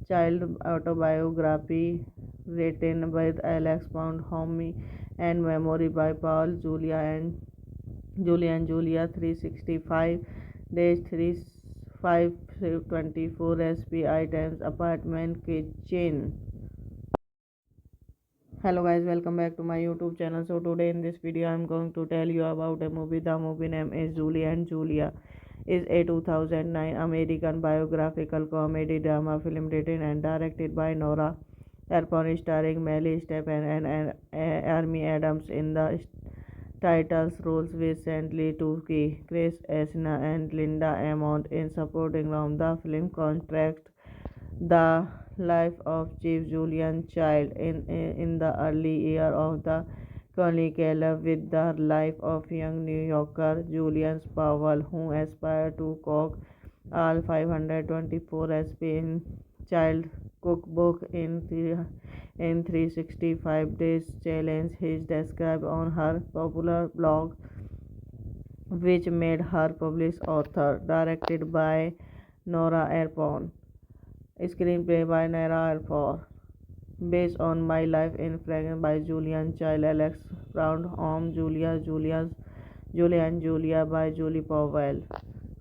child autobiography written by Alex Pound Homey, and memory by Paul Julia 365 days 3524 SPI times apartment kitchen. Hello guys, welcome back to my YouTube channel. So today in this video I'm going to tell you about a movie. The movie name is Julie and Julia. Is a 2009 American biographical comedy drama film written and directed by Nora Ephron, starring Melly Stephen and Amy Adams in the titles roles, with Santley Tucci, Chris Esna and Linda Amont in supporting roles. The film contrasts the life of Chief Julian Child in the early year of the Colonial with the life of young New Yorker Julian Powell, who aspired to cook all 524 recipe in child cookbook in 365 days challenge is described on her popular blog, which made her published author. Directed by Nora Ephron. Screenplay by Nora Ephron. Based on My Life in France by Julian Child, Alex Brown, Julia and Julia by Julie Powell.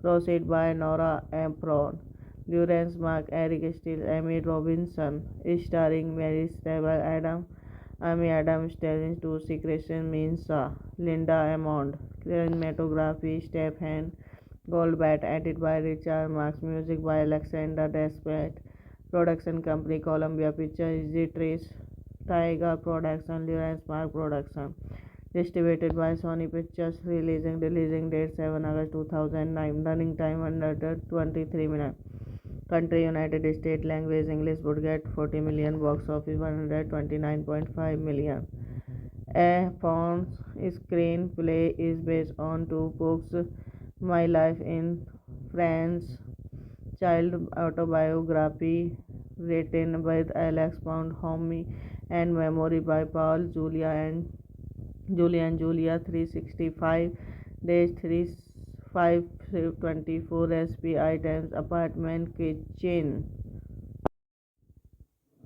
Proceed by Nora Ephron. Lawrence Mark, Eric Steele, Amy Robinson. Starring Mary Stable, Amy Adams, Sterling to Secretion Mensah, Linda Amond. Cinematography, Stephen Goldbat, edited by Richard Marks, music by Alexander Desplat. Production company Columbia Pictures, Trace, Tiger Production, Lawrence Mark Production. Distributed by Sony Pictures. Releasing date 7 August 2009. Running time under 23 minutes. Country United States. Language English. Budget 40 million. Box office 129.5 million. A Fawn's screenplay is based on two books, My Life in France, child autobiography written by Alex Pound Homey, and memory by Paul Julia 365 days 3524 SPI times apartment kitchen.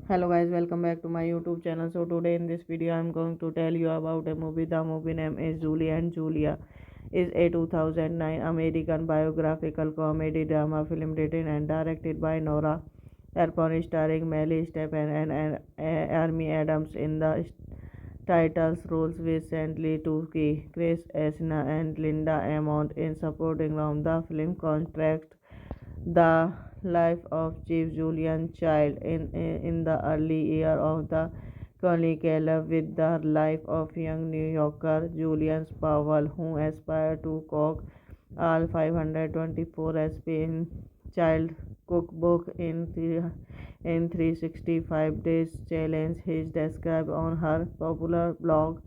Hello guys, welcome back to my YouTube channel. So today in this video I'm going to tell you about a movie. The movie name is Julie and Julia. Is a 2009 American biographical comedy drama film written and directed by Nora Ephron, starring Melly Stephen and Amy Adams in the titles roles, with Santley Tucci, Chris Esna and Linda Amont in supporting roles. The film contrasts the life of Chief Julian Child in the early year of the Colonial with the life of young New Yorker Julian Powell, who aspired to cook all 524 recipe in child cookbook in 365 days challenge is described on her popular blog,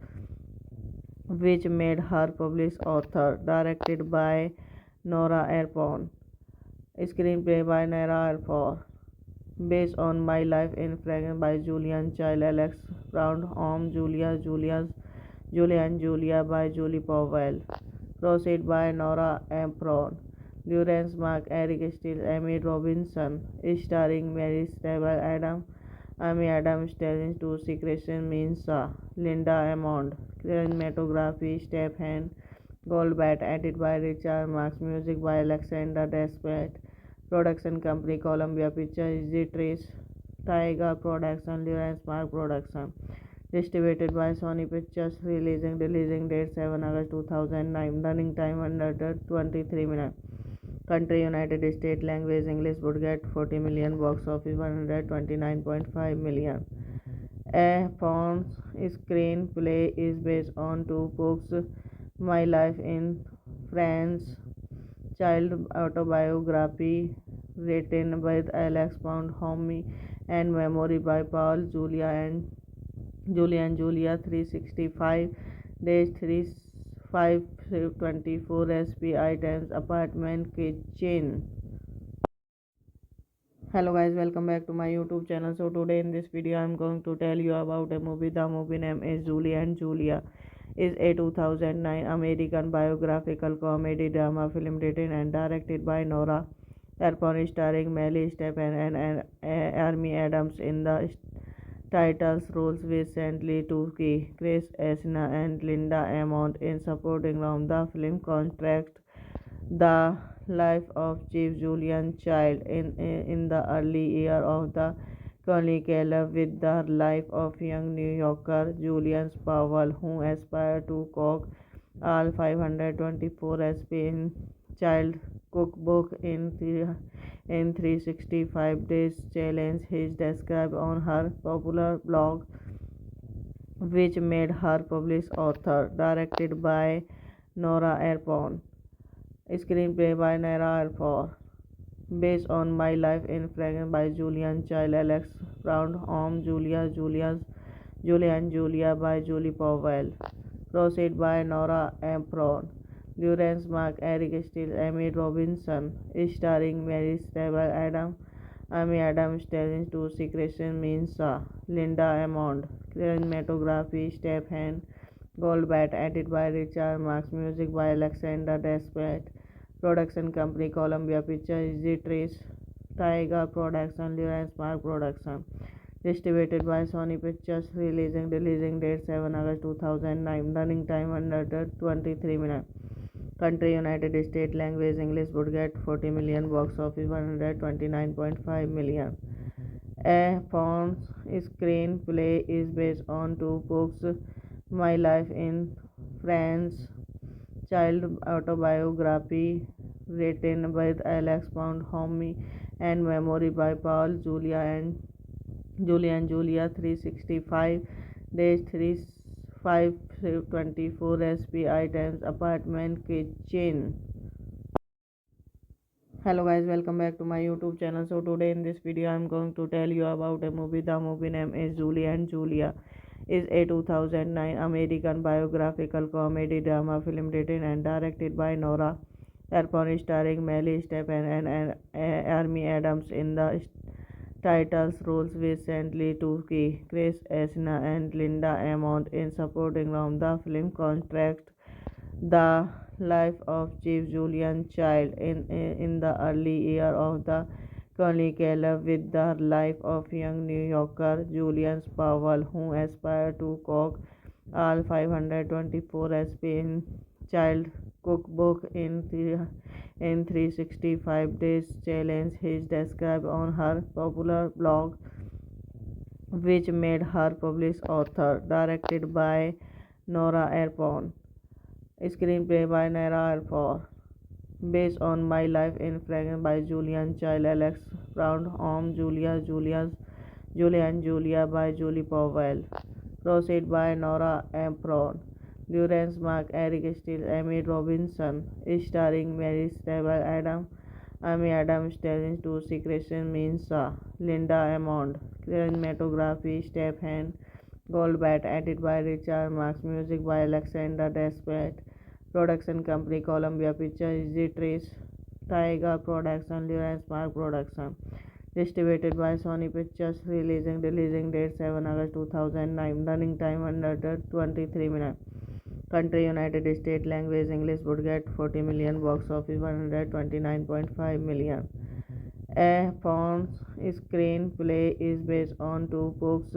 which made her published author. Directed by Nora Ephron. Screenplay by Nora Ephron. based on My Life in Fragrance by Julian Child, Alex Brown, Julia and Julia by Julie Powell, Proceed by Nora Ephron, Lawrence Mark, Eric Steele, Amy Robinson, starring Mary Stable Adam, Amy Adams, Sterling to Secretion Minsa, Linda Amond, cinematography Stephen Goldbat, edited by Richard Marks, music by Alexander Desplat, production company Columbia Pictures, Trace, Tiger Production, Lawrence Mark Production, distributed by Sony Pictures, releasing date 7 August 2009, running time 123 minutes. Country United States, language English, would get 40 million, box office 129.5 million. A Fawn's screenplay is based on two books, My Life in France, child autobiography written by Alex Pound, Homie, and memory by Paul Julia 365 days 3524 SPI times apartment kitchen. Hello guys, welcome back to my YouTube channel. So today in this video I'm going to tell you about a movie. The movie name is Julie and Julia. Is a 2009 American biographical comedy drama film written and directed by Nora Ephron, starring Melly Stephen and Amy Adams in the titles roles, with Santley Tucci, Chris Esna, and Linda Amont in supporting roles. The film contrasts the life of Chief Julian Child in the early year of the Chronicle with the life of young New Yorker Julian Powell, who aspired to cook all 524 SP in child cookbook in 365 days challenge is described on her popular blog, which made her published author. Directed by Nora Ephron, screenplay by Nora Ephron, based on My Life in Fragrance by Julian Child, Alex Brown, Julia and Julia by Julie Powell, Proceed by Nora Ephron, Lawrence Mark, Eric Steele, Amy Robinson, starring Mary Stable Adam, Amy Adams, Sterling to Secretion Minsa, Linda Amond, cinematography Stephen Goldbat, edited by Richard Marks, music by Alexander Desplat, production company Columbia Pictures, Trace, Tiger Production, Lawrence Mark Production, distributed by Sony Pictures, releasing date 7 August 2009, running time 123 minutes. Country United States, language English, would get 40 million, box office 129.5 million. A Fawn's screenplay is based on two books, My Life in France, child autobiography written by Alex Pound, Homie, and memory by Paul Julia 365 days 3524 SPI times apartment kitchen. Hello guys, welcome back to my YouTube channel. So today in this video I'm going to tell you about a movie. The movie name is Julie and Julia. Is a 2009 American biographical comedy drama film written and directed by Nora Ephron, starring Melly Stephen and Amy Adams in the titles roles, with Santley Tucci, Chris Esna, and Linda Amont in supporting roles. The film contrasts the life of Chief Julian Child in the early year of the Chronicle with the life of young New Yorker Julian Powell, who aspired to cook all 524 SP in child cookbook in 365 days challenge is described on her popular blog, which made her published author. Directed by Nora Ephron, screenplay by Nora Ephron, based on My Life in Fragrance by Julian Child, Alex Brown, Julia and Julia by Julie Powell, Proceed by Nora Ephron, Lawrence Mark, Eric Steele, Amy Robinson, starring Mary Stable Adam, Amy Adams, Sterling to Secretion Minsa, Linda Amond, cinematography Stephen Goldbat, edited by Richard Marks, music by Alexander Desplat, production company Columbia Pictures, Trace, Tiger Production, Lawrence Mark Production, Distributed by Sony Pictures. Releasing date 7 August 2009. Running time under 23 minutes. Country United States. Language English. Budget 40 million. Box office 129.5 million. A Fawn's screenplay is based on two books,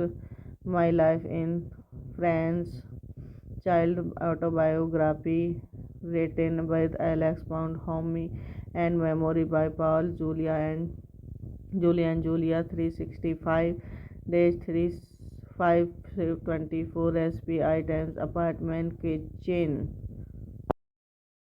My Life in France, child autobiography written by Alex Pound, Homie, and memory by Paul Julia 365 days 3524 SPI times apartment kitchen.